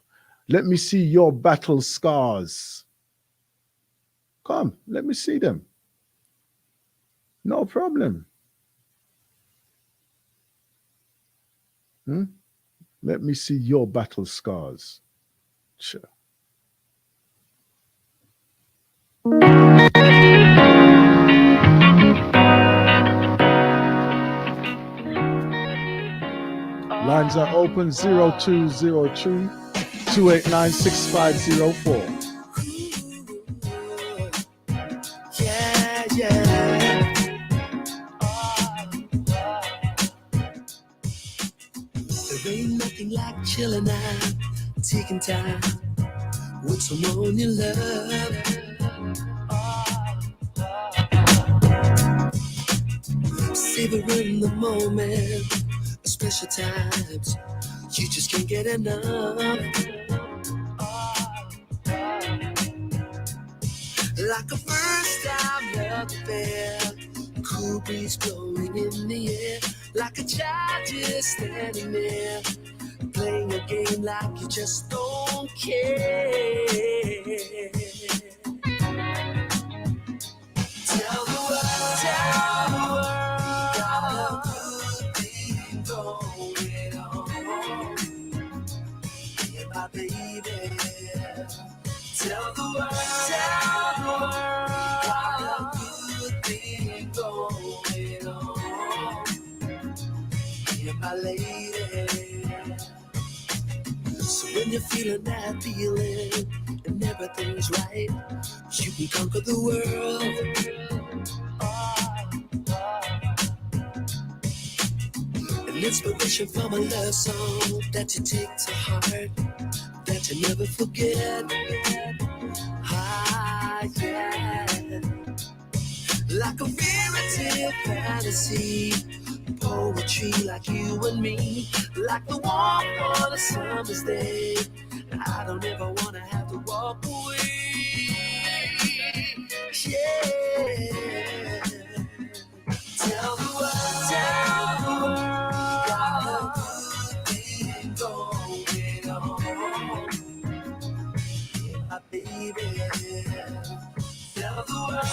Speaker 2: Let me see your battle scars. Come, let me see them. No problem. Let me see your battle scars. Sure. Lines are open 0202 289 6504.
Speaker 3: Yeah, yeah. There ain't nothing like chilling out, taking time with someone you love. Savoring the moment, special times, you just can't get enough. Like a first time love affair, cool breeze blowing in the air, like a child just standing there, playing a game like you just don't care. Tell the world, got a good thing going on. Yeah, my baby. Tell the world, got a good thing going on. Yeah, my lady. So when you're feeling that feeling and everything's right, you can conquer the world. An inspiration from a love song that you take to heart, that you never forget. Ah, yeah. Like a fairy tale fantasy, poetry like you and me, like the warmth on a summer's day. I don't ever wanna have to walk away. Yeah. Tell the world, got a good thing going on. Yeah, my baby. Tell the world,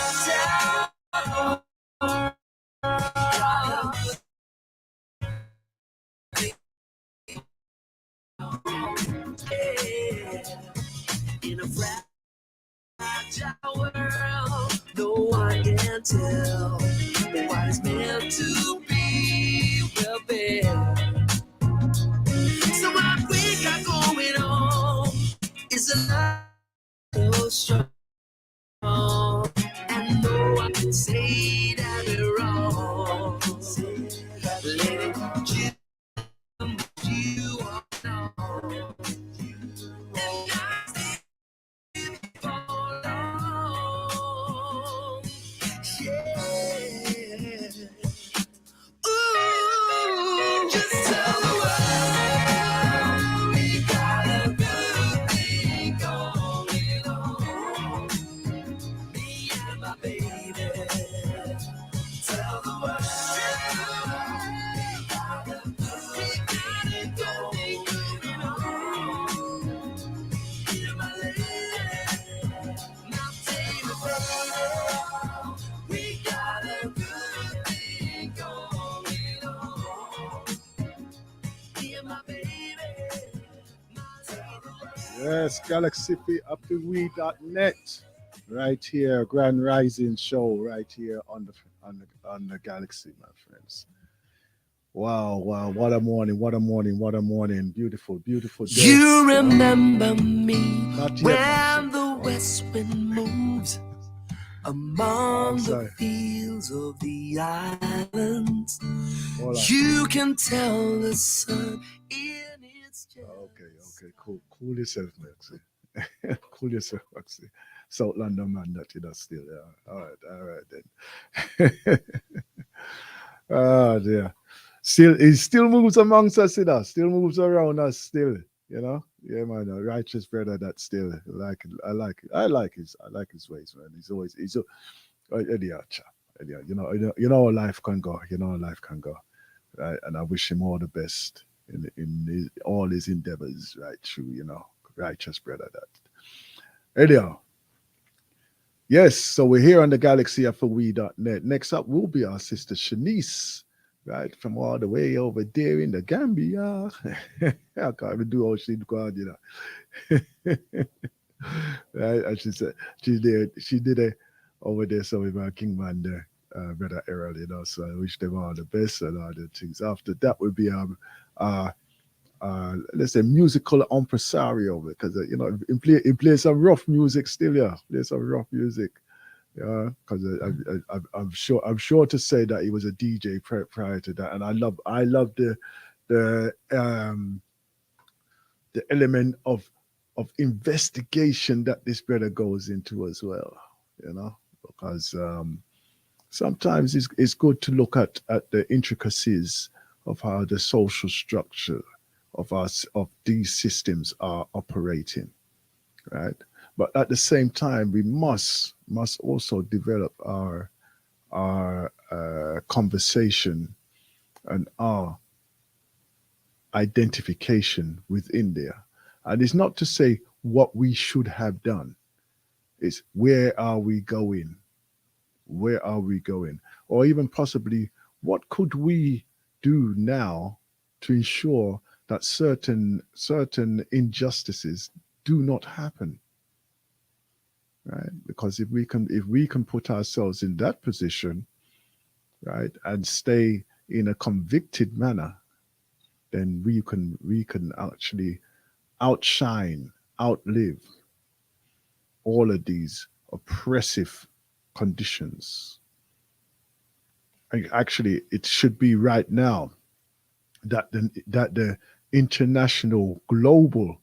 Speaker 3: got a good thing. In a fragile world, no one can tell what is meant to be will be. So what we got going on is a love so strong, and no one can say that we're wrong. Let it just you alone, and not for long. Yeah. Ooh, just tell the world we got a good thing going on. Me and my baby. Tell the world we got a good thing going on. Me and my lady. Now take the world. We got a good thing going on. Me and my baby. Tell the world.
Speaker 2: Yes, galaxyuptowe.net. Right here, Grand Rising Show, right here on the Galaxy, my friends. Wow, wow, what a morning, what a morning, what a morning. Beautiful, beautiful day.
Speaker 3: You remember me
Speaker 2: Not yet,
Speaker 3: when the west wind moves among the
Speaker 2: sorry.
Speaker 3: fields of the islands.
Speaker 2: Hold on.
Speaker 3: You can tell the sun in its
Speaker 2: Okay, cool. Cool yourself, Maxie. Cool yourself, Maxie. South London man that you know still, yeah. All right then. Oh dear. Still, he still moves amongst us, you know. Still moves around us, still. You know, yeah, man. A righteous brother that still like. I like his ways, man. He's anyhow, chap. Anyhow, you know how life can go. You know how life can go, right? And I wish him all the best in all his endeavors, right? Through, righteous brother that. Anyhow, yes. So we're here on the Galaxy for we.net. Next up will be our sister Shanice. Right, from all the way over there in the Gambia. I can't even do all she called, Right, and she said she did it over there. So with my Kingman there, brother Errol, So I wish them all the best and all the things. After that would be let's say musical impresario, because he plays some rough music still, yeah, play some rough music, yeah, because I'm sure to say that he was a DJ prior to that, and I love the um the element of investigation that this brother goes into as well, because sometimes it's good to look at the intricacies of how the social structure of these systems are operating, right? But at the same time, we must also develop our conversation and our identification within there. And it's not to say what we should have done. It's where are we going? Where are we going? Or even possibly, what could we do now to ensure that certain injustices do not happen? Right? Because if we can put ourselves in that position, right, and stay in a convicted manner, then we can actually outshine, outlive all of these oppressive conditions. Actually, it should be right now that the international global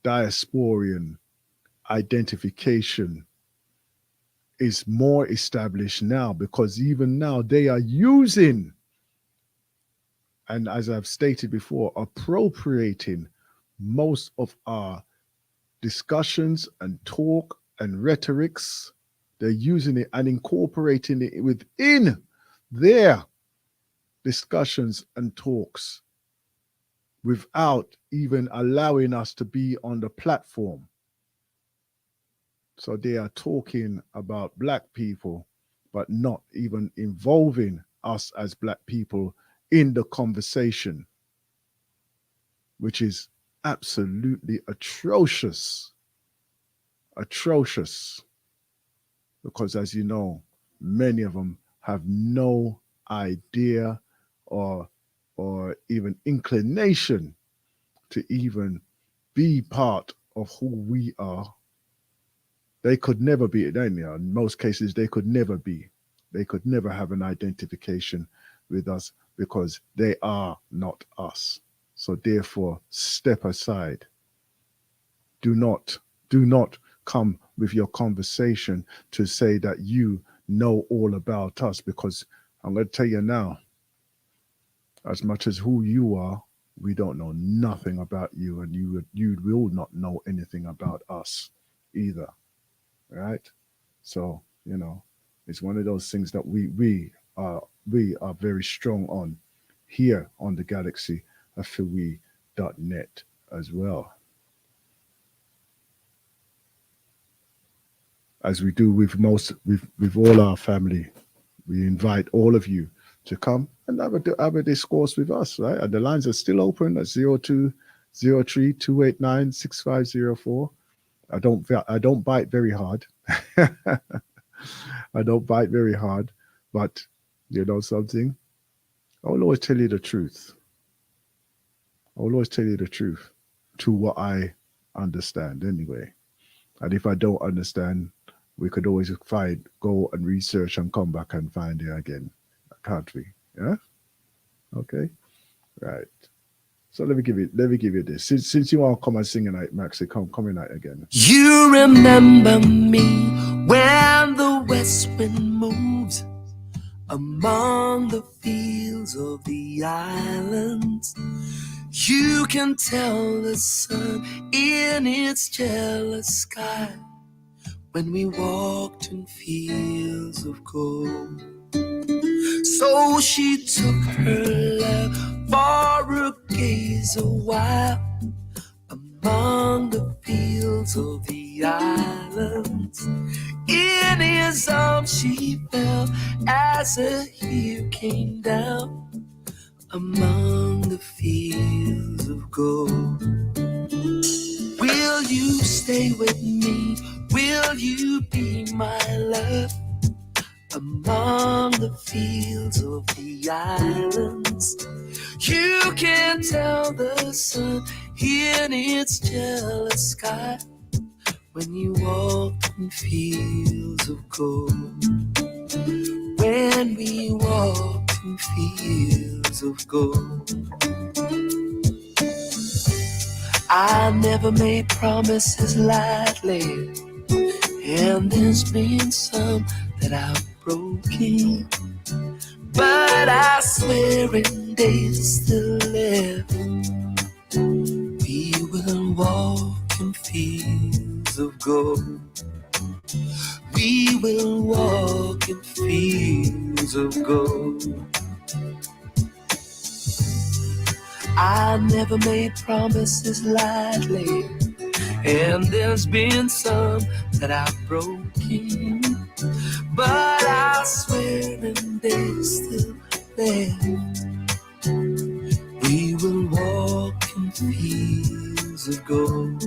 Speaker 2: diasporian identification is more established now, because even now they are using, and as I've stated before, appropriating most of our discussions and talk and rhetorics. They're using it and incorporating it within their discussions and talks without even allowing us to be on the platform. So they are talking about Black people, but not even involving us as Black people in the conversation, which is absolutely atrocious. Atrocious. Because as you know, many of them have no idea or even inclination to even be part of who we are. They could never be, in most cases, they could never be. They could never have an identification with us because they are not us. So therefore, step aside. Do not come with your conversation to say that you know all about us, because I'm going to tell you now, as much as who you are, we don't know nothing about you, and you will not know anything about us either, right? So it's one of those things that we are very strong on here on the Galaxy Afiwi.net as well, as we do with all our family. We invite all of you to come and have a discourse with us, right? And the lines are still open at 0203-289-6504. I don't bite very hard. I don't bite very hard, but you know something? I will always tell you the truth. I will always tell you the truth to what I understand anyway. And if I don't understand, we could always go and research and come back and find it again, can't we? Yeah. Okay. Right. So let me give you this. Since you want to come and sing tonight, Maxie, come tonight again.
Speaker 3: You remember me when the west wind moves among the fields of the islands. You can tell the sun in its jealous sky when we walked in fields of gold. So she took her love for a gaze a while among the fields of the islands. In his arms she fell as a tear came down among the fields of gold. Will you stay with me? Will you be my love? Among the fields of the islands, You can tell the sun in its jealous sky when you walk in fields of gold. When we walk in fields of gold. I never made promises lightly, and there's been some that I've broken. But I swear in days still left, we will walk in fields of gold. We will walk in fields of gold. I never made promises lightly, and there's been some that I've broken. But I swear in days still left, we will walk in fields of gold.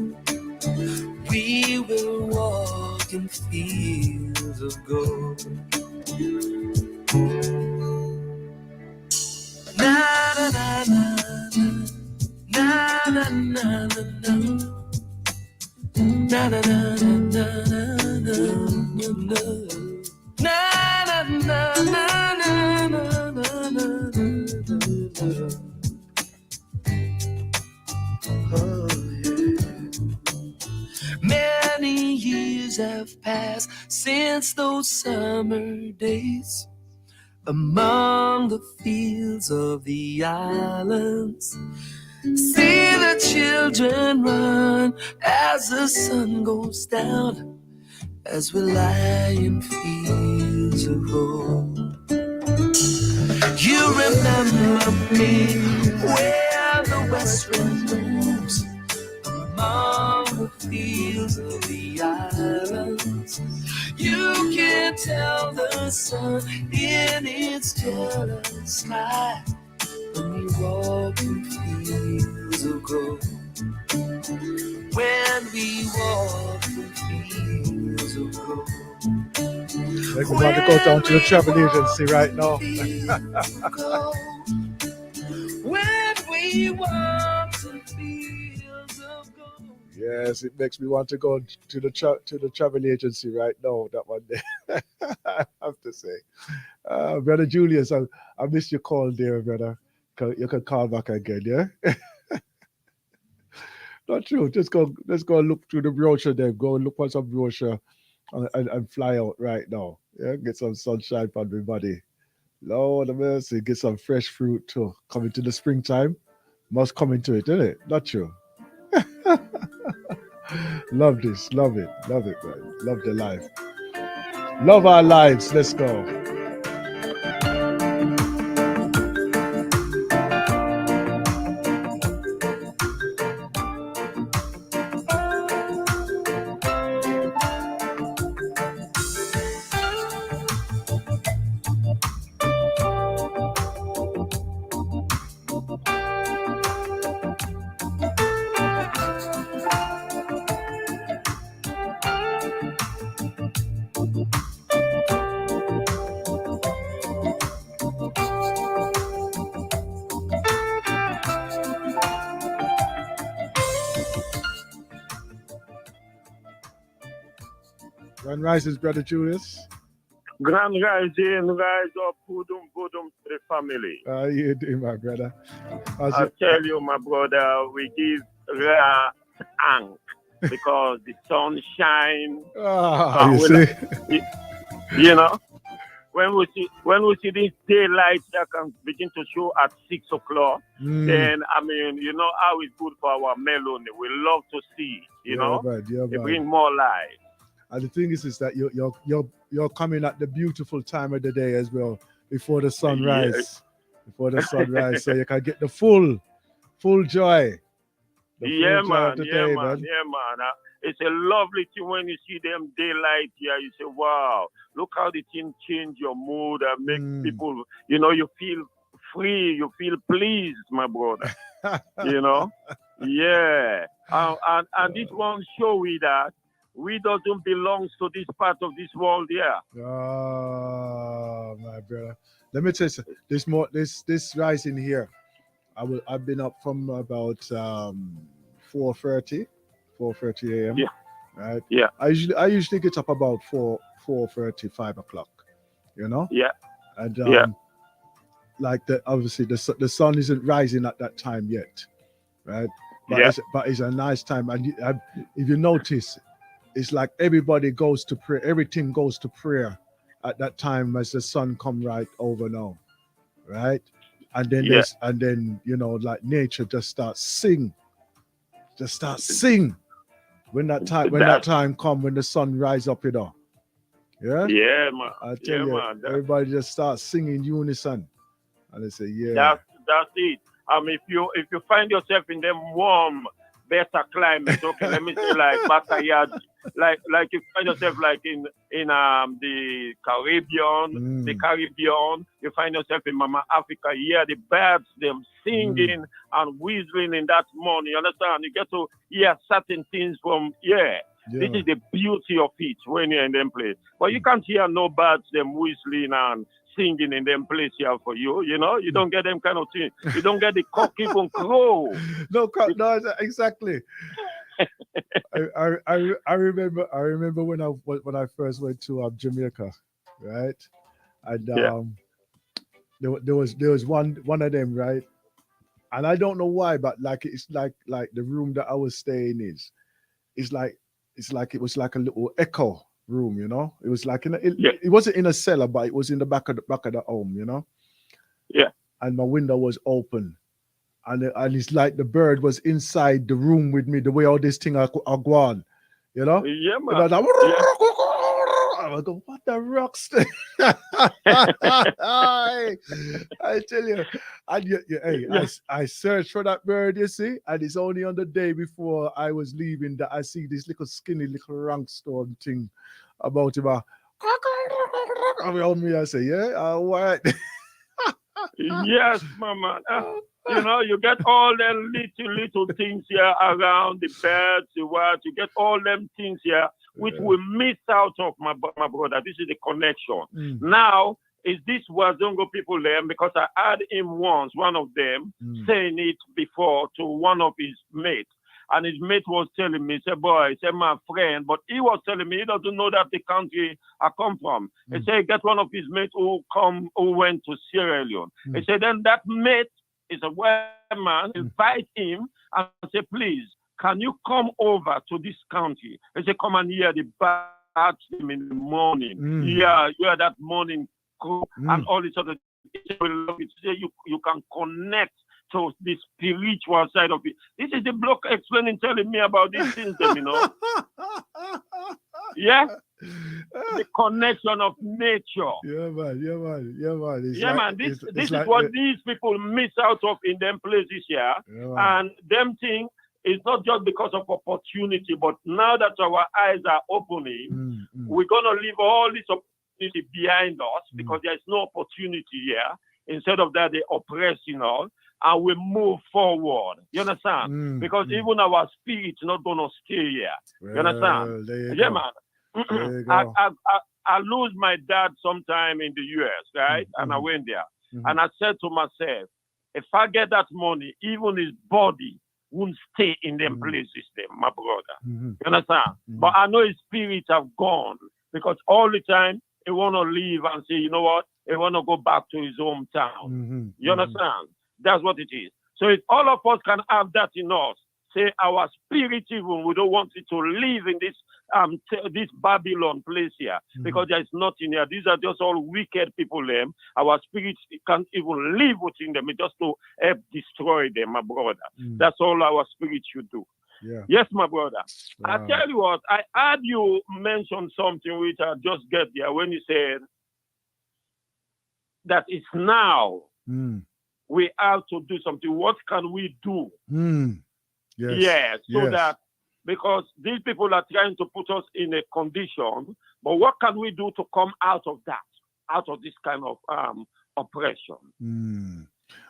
Speaker 3: We will walk in fields of gold. Na na na na na na na na na na na na Many years have passed since those summer days among the fields of the islands. See the children run as the sun goes down, as we lie in fields of gold. You remember me where the west wind moves among the fields of the islands. You can tell the sun in its jealous sky when we walk in fields of gold. When we walk in fields of gold.
Speaker 2: Like we want to go down to the travel agency right now.
Speaker 3: When we walk in fields of gold.
Speaker 2: Yes, it makes me want to go to the travel agency right now. That one day, I have to say, brother Julius, I missed your call there, brother. You can call back again, yeah. Not true. Let's go look through the brochure. Then go look for some brochure, and fly out right now. Yeah, get some sunshine for my body. Lord of mercy, get some fresh fruit too. Coming to the springtime, must come into it, isn't it? Not true. Love this, love it, man. Love the life. Love our lives. Let's go. Grand Rises, brother Julius.
Speaker 5: Grand Rising, rise up, Budum to the family.
Speaker 2: How you doing, my brother?
Speaker 5: I tell you, my brother, we give rare thanks because the sun shines. You know, when we see this daylight that can begin to show at 6 o'clock, then I mean, you know how it's good for our melon. We love to see, you know, it brings more life.
Speaker 2: And the thing is that you're coming at the beautiful time of the day as well, before the sunrise.
Speaker 5: Yes.
Speaker 2: Before the sunrise, so you can get the full joy.
Speaker 5: Yeah, man. It's a lovely thing when you see them daylight here. You say, wow, look how the thing change your mood and make people, you know, you feel free, you feel pleased, my brother. You know? Yeah. And this one show we that we doesn't belong to this part of this world here.
Speaker 2: Oh, my brother. Let me tell you, this rising here, I've been up from about 4:30, 4:30 a.m.
Speaker 5: Yeah.
Speaker 2: Right.
Speaker 5: Yeah.
Speaker 2: I usually get up about 4:30, 5 o'clock. You know,
Speaker 5: Yeah.
Speaker 2: and
Speaker 5: Yeah.
Speaker 2: like the obviously the sun isn't rising at that time yet, right? But
Speaker 5: Yeah.
Speaker 2: it's a nice time, and if you notice, it's like everybody goes to prayer. Everything goes to prayer at that time as the sun come right over now, right?
Speaker 5: Yeah.
Speaker 2: And then like nature just starts sing when that
Speaker 5: That's
Speaker 2: time come when the sun rise up, Yeah,
Speaker 5: yeah, man.
Speaker 2: I tell
Speaker 5: Yeah,
Speaker 2: you,
Speaker 5: man.
Speaker 2: everybody just starts singing unison, and they say, yeah,
Speaker 5: That's it. If you find yourself in them warm, better climate, okay, let me say like Bacayard, like you find yourself like in the Caribbean, you find yourself in Mama Africa, yeah, the birds them singing and whistling in that morning. You understand? You get to hear certain things from This is the beauty of it when you're in them place. But you can't hear no birds them whistling and singing in them place here for you. You don't get them kind of thing. You don't get the cock even crow.
Speaker 2: no, exactly. I remember when I first went to Jamaica, right? And
Speaker 5: Yeah.
Speaker 2: there was one of them, right? And I don't know why, but like it's like the room that I was staying is, it's like it was like a little echo room, It was like it wasn't in a cellar, but it was in the back of the home,
Speaker 5: Yeah.
Speaker 2: And my window was open, and it's like the bird was inside the room with me. The way all this thing are going,
Speaker 5: Yeah, man.
Speaker 2: And I go, what the rocks? I tell you, and hey, I searched for that bird, you see, and it's only on the day before I was leaving that I see this little skinny little rankstone thing about him. Around me, I say, yeah, all right.
Speaker 5: Yes, mama. You get all them little things here around the birds, the what. You get all them things here, which we miss out of, my brother. This is the connection. Now, is this Wazongo people there? Because I heard him once, one of them, saying it before to one of his mates. And his mate was telling me, he said, my friend, but he was telling me he doesn't know that the country I come from. He said, get one of his mates who went to Sierra Leone. He said, then that mate is a white man, invite him and say, please, can you come over to this country? He said, come and hear the birds in the morning. Yeah, that morning crow and all this other things. You can connect to the spiritual side of it. This is the bloke explaining, telling me about these things, Yeah? The connection of nature.
Speaker 2: Yeah, man. This
Speaker 5: is what these people miss out of in them places here. And them thing is not just because of opportunity, but now that our eyes are opening, we're going to leave all this opportunity behind us because there's no opportunity here. Instead of that, they oppressing us. And we move forward. You understand? Because even our spirit's not going to stay here. You understand? Man. I lose my dad sometime in the US, right? And I went there. And I said to myself, if I get that money, even his body won't stay in them places, my brother. You understand? But I know his spirits have gone because all the time he want to leave and say, you know what? He want to go back to his hometown. You understand? That's what it is. So if all of us can have that in us, say our spirit even, we don't want it to live in this Babylon place here because there is nothing here. These are just all wicked people. Our spirits can't even live within them. It's just to help destroy them, my brother. That's all our spirit should do.
Speaker 2: Yeah.
Speaker 5: Yes, my brother.
Speaker 2: Wow.
Speaker 5: I tell you what, I heard you mention something which I just get there when you said that it's now. We have to do something. What can we do?
Speaker 2: Yes.
Speaker 5: That because these people are trying to put us in a condition, but what can we do to come out of that, out of this kind of oppression?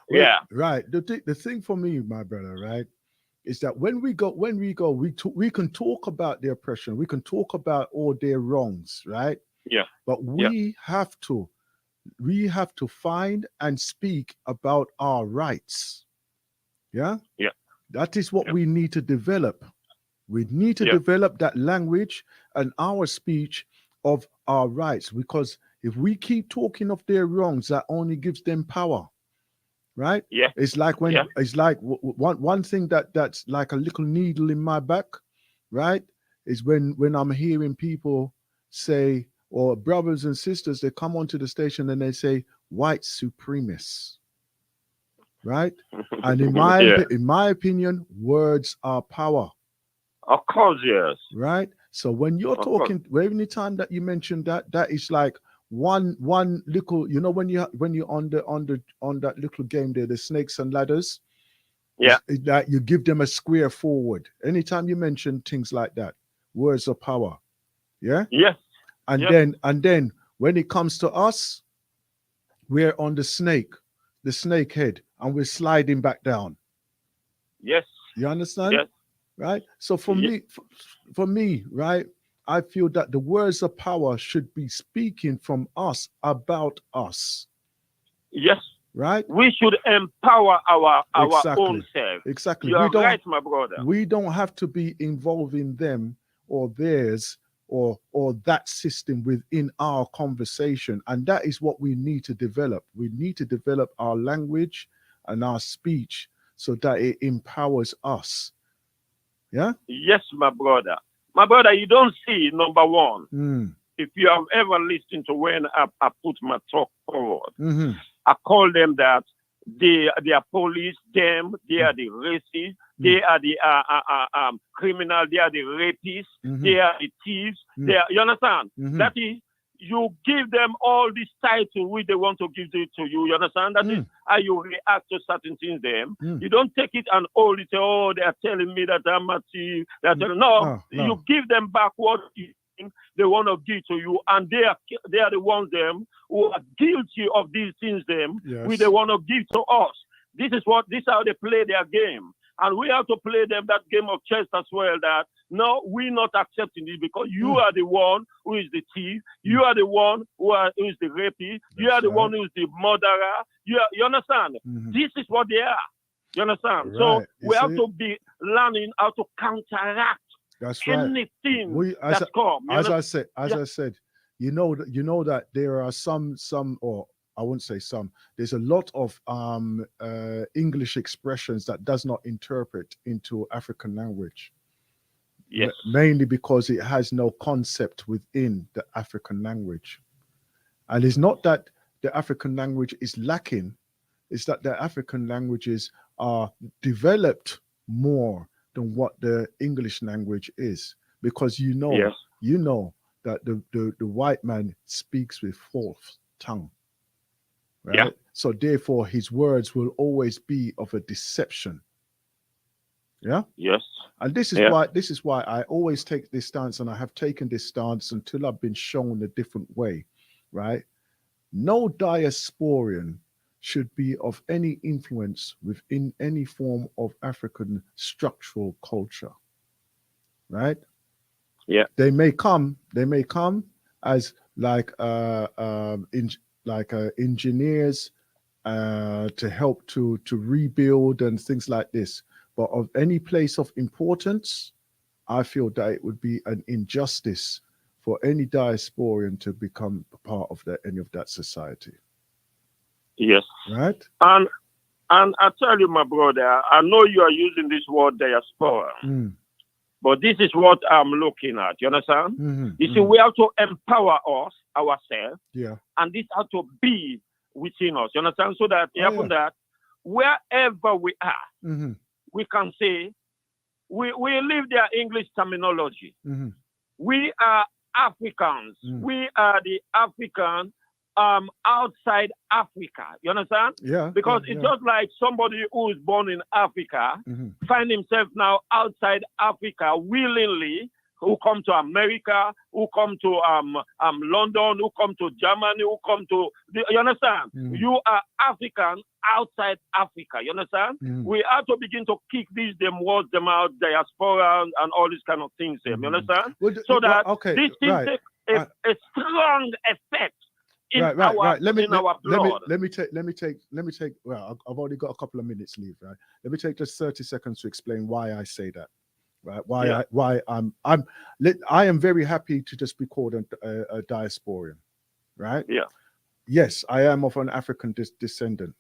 Speaker 2: Well, right. The thing for me, my brother, right, is that when we go, we can talk about the oppression, we can talk about all their wrongs, right?
Speaker 5: Yeah.
Speaker 2: But we have to find and speak about our rights. Yeah?
Speaker 5: Yeah.
Speaker 2: That is what
Speaker 5: Yeah.
Speaker 2: we need to develop. We need to
Speaker 5: Yeah.
Speaker 2: develop that language and our speech of our rights, because if we keep talking of their wrongs, that only gives them power, right?
Speaker 5: Yeah.
Speaker 2: It's like when
Speaker 5: Yeah.
Speaker 2: it's like one thing that's like a little needle in my back, right? Is when I'm hearing people say, or brothers and sisters, they come onto the station and they say white supremacists, right? And
Speaker 5: Yeah.
Speaker 2: in my opinion, words are power.
Speaker 5: Of course, yes.
Speaker 2: Right. So when you're
Speaker 5: Of course.
Speaker 2: talking, every time that you mention that, that is like one little, you know, when you're on that little game there, the snakes and ladders,
Speaker 5: Yeah.
Speaker 2: is that you give them a square forward. Anytime you mention things like that, words of power. Yeah.
Speaker 5: Yes.
Speaker 2: And
Speaker 5: Yes.
Speaker 2: then when it comes to us, we're on the snake head, and we're sliding back down.
Speaker 5: Yes.
Speaker 2: You understand?
Speaker 5: Yes.
Speaker 2: Right. So
Speaker 5: Ye-
Speaker 2: for me, right, I feel that the words of power should be speaking from us about us.
Speaker 5: Yes.
Speaker 2: Right.
Speaker 5: We should empower our
Speaker 2: Exactly.
Speaker 5: own self.
Speaker 2: Exactly.
Speaker 5: You are right, my brother.
Speaker 2: We don't have to be involving them or theirs or that system within our conversation. And that is what we need to develop. We need to develop our language and our speech so that it empowers us. Yeah?
Speaker 5: Yes, my brother. My brother, you don't see, number one,
Speaker 2: Mm.
Speaker 5: if you have ever listened to when I put my talk forward,
Speaker 2: Mm-hmm.
Speaker 5: I call them that they are police, them, they are the racists, they are the criminal, they are the rapists, they are the thieves, they are, you understand? That is, you give them all this title which they want to give it to you. You understand? That is how you react to certain things. Them, you don't take it and hold it. Oh, they are telling me that I'm a thief. No, you give them back what you think they want to give to you, and they are the ones them who are guilty of these things. Them, which they want to give to us. This is how they play their game. And we have to play them that game of chess as well, that no, we're not accepting it because you are the one who is the thief. You are the one who is the rapist. You are the one who is the murderer. You understand? This is what they are. You understand? So we have to be learning how to counteract anything that's come.
Speaker 2: As I said, you know that there are some, or I wouldn't say some. There's a lot of English expressions that does not interpret into African language.
Speaker 5: Yes.
Speaker 2: Mainly because it has no concept within the African language. And it's not that the African language is lacking, it's that the African languages are developed more than what the English language is. Because you know that the white man speaks with false tongue. Right?
Speaker 5: Yeah.
Speaker 2: So therefore his words will always be of a deception. Yeah.
Speaker 5: Yes.
Speaker 2: And this is why I always take this stance, and I have taken this stance until I've been shown a different way. Right. No diasporian should be of any influence within any form of African structural culture. Right.
Speaker 5: Yeah.
Speaker 2: They may come as engineers to help to rebuild and things like this. But of any place of importance, I feel that it would be an injustice for any diasporian to become a part of any of that society.
Speaker 5: Yes.
Speaker 2: Right?
Speaker 5: And I tell you, my brother, I know you are using this word diaspora. But this is what I'm looking at. You understand? You see, we have to empower ourselves.
Speaker 2: Yeah.
Speaker 5: And this has to be within us. You understand? So that it happens that wherever we are, we can say, we live their English terminology. We are Africans. We are the African outside Africa. You understand?
Speaker 2: Yeah.
Speaker 5: Because it's just like somebody who is born in Africa find himself now outside Africa willingly, who come to America, who come to London, who come to Germany, who come to you understand? You are African outside Africa. You understand? We have to begin to kick these words them out, diaspora and all these kind of things. You understand? This thing takes a strong effect in our
Speaker 2: Let me
Speaker 5: blood.
Speaker 2: let me take. Well, I've only got a couple of minutes leave. Right. Let me take just 30 seconds to explain why I say that. Right. Why I am very happy to just be called a diasporian. Right.
Speaker 5: Yeah.
Speaker 2: Yes, I am of an African descendant.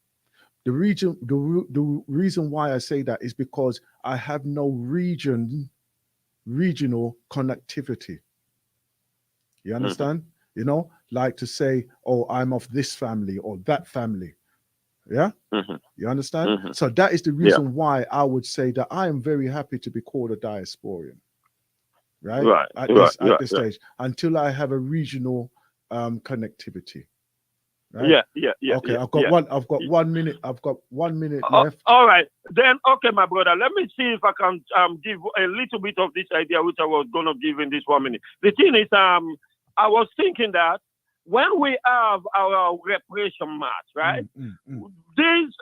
Speaker 2: The reason why I say that is because I have no regional connectivity. You understand? You know, like to say, oh, I'm of this family or that family. Yeah? You understand? So that is the reason why I would say that I am very happy to be called a diasporian. Right? At this stage, until I have a regional connectivity. Right?
Speaker 5: Yeah.
Speaker 2: Okay, I've got 1 minute. I've got 1 minute left.
Speaker 5: All right. Then, okay, my brother, let me see if I can give a little bit of this idea which I was going to give in this 1 minute. The thing is, I was thinking that when we have our reparation march, right? This,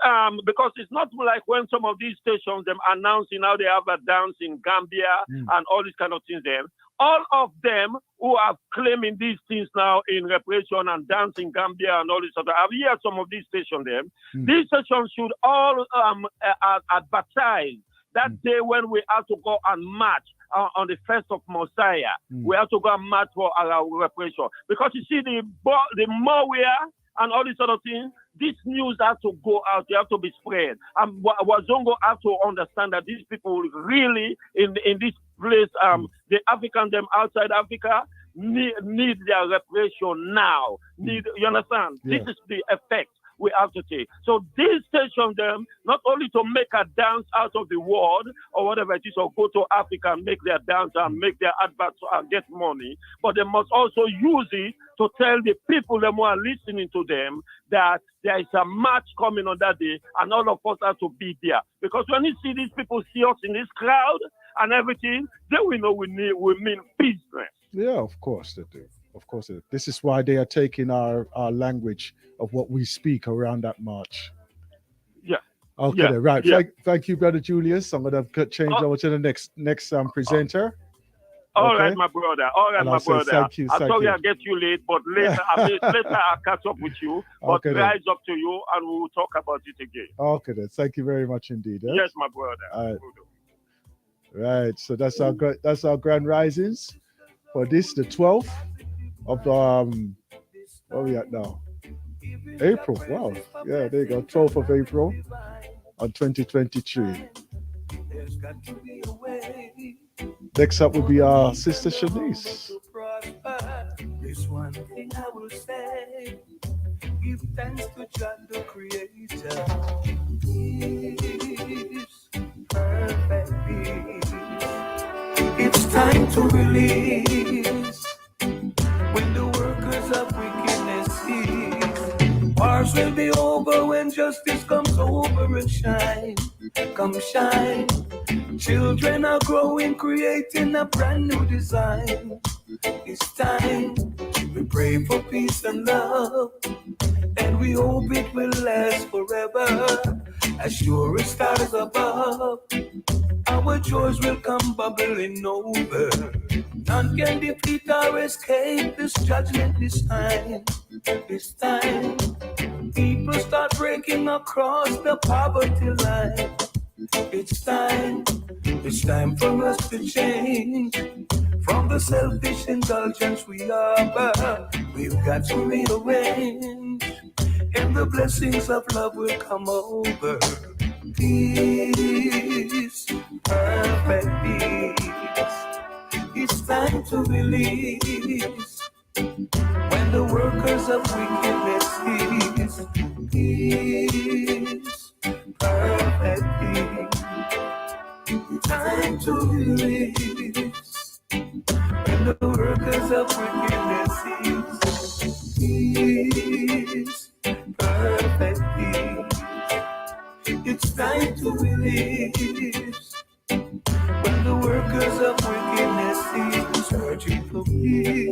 Speaker 5: because it's not like when some of these stations, them announcing how they have a dance in Gambia and all these kind of things, them. All of them who are claiming these things now in reparation and dancing Gambia and all this other, I've heard some of these stations them. These stations should all advertise that day when we have to go and march on the 1st of Messiah. We have to go and march for our reparation. Because you see, the more we are and all these other things, this news has to go out. They have to be spread. And Wazongo have to understand that these people really in this place, the African them outside Africa need their reparation now. You understand? This is the effect we have to take. So this station them not only to make a dance out of the world or whatever it is, or go to Africa and make their dance and make their adverts and get money, but they must also use it to tell the people them who are listening to them that there is a march coming on that day and all of us have to be there. Because when you see these people see us in this crowd and everything, then we know we mean business.
Speaker 2: Yeah, of course they do. Of course they do. This is why they are taking our language of what we speak around that march.
Speaker 5: Yeah.
Speaker 2: Okay, then, right. Yeah. Thank you, Brother Julius. I'm going to change over to the next presenter.
Speaker 5: All right, my brother. All right, my brother.
Speaker 2: Thank you.
Speaker 5: I'm sorry I get you late, but later I'll catch up with you. But
Speaker 2: okay,
Speaker 5: rise up to you and we'll talk about it again.
Speaker 2: Okay, then. Thank you very much indeed. Eh?
Speaker 5: Yes, my brother.
Speaker 2: Right. So that's our grand risings for this, the 12th of where are we at now? April. Wow. Yeah, there you go. 12th of April on 2023. Next up will be our sister Shanice.
Speaker 6: This one thing I will say, give thanks to God the Creator. Peace, perfect peace. It's time to release when the workers of wickedness cease. Wars will be over when justice comes over and shine. Come shine. Children are growing, creating a brand new design. It's time. We pray for peace and love, and we hope it will last forever. As sure as stars above, our joys will come bubbling over. None can defeat or escape this judgment this time. This time, people start breaking across the poverty line. It's time for us to change from the selfish indulgence we harbor. We've got to rearrange, and the blessings of love will come over. Peace, perfect peace. It's time to release when the workers of wickedness cease. Peace, perfect peace. Time to release when the workers of wickedness cease. Peace, perfect peace. It's time to release when the workers of wickedness cease. Searching for peace.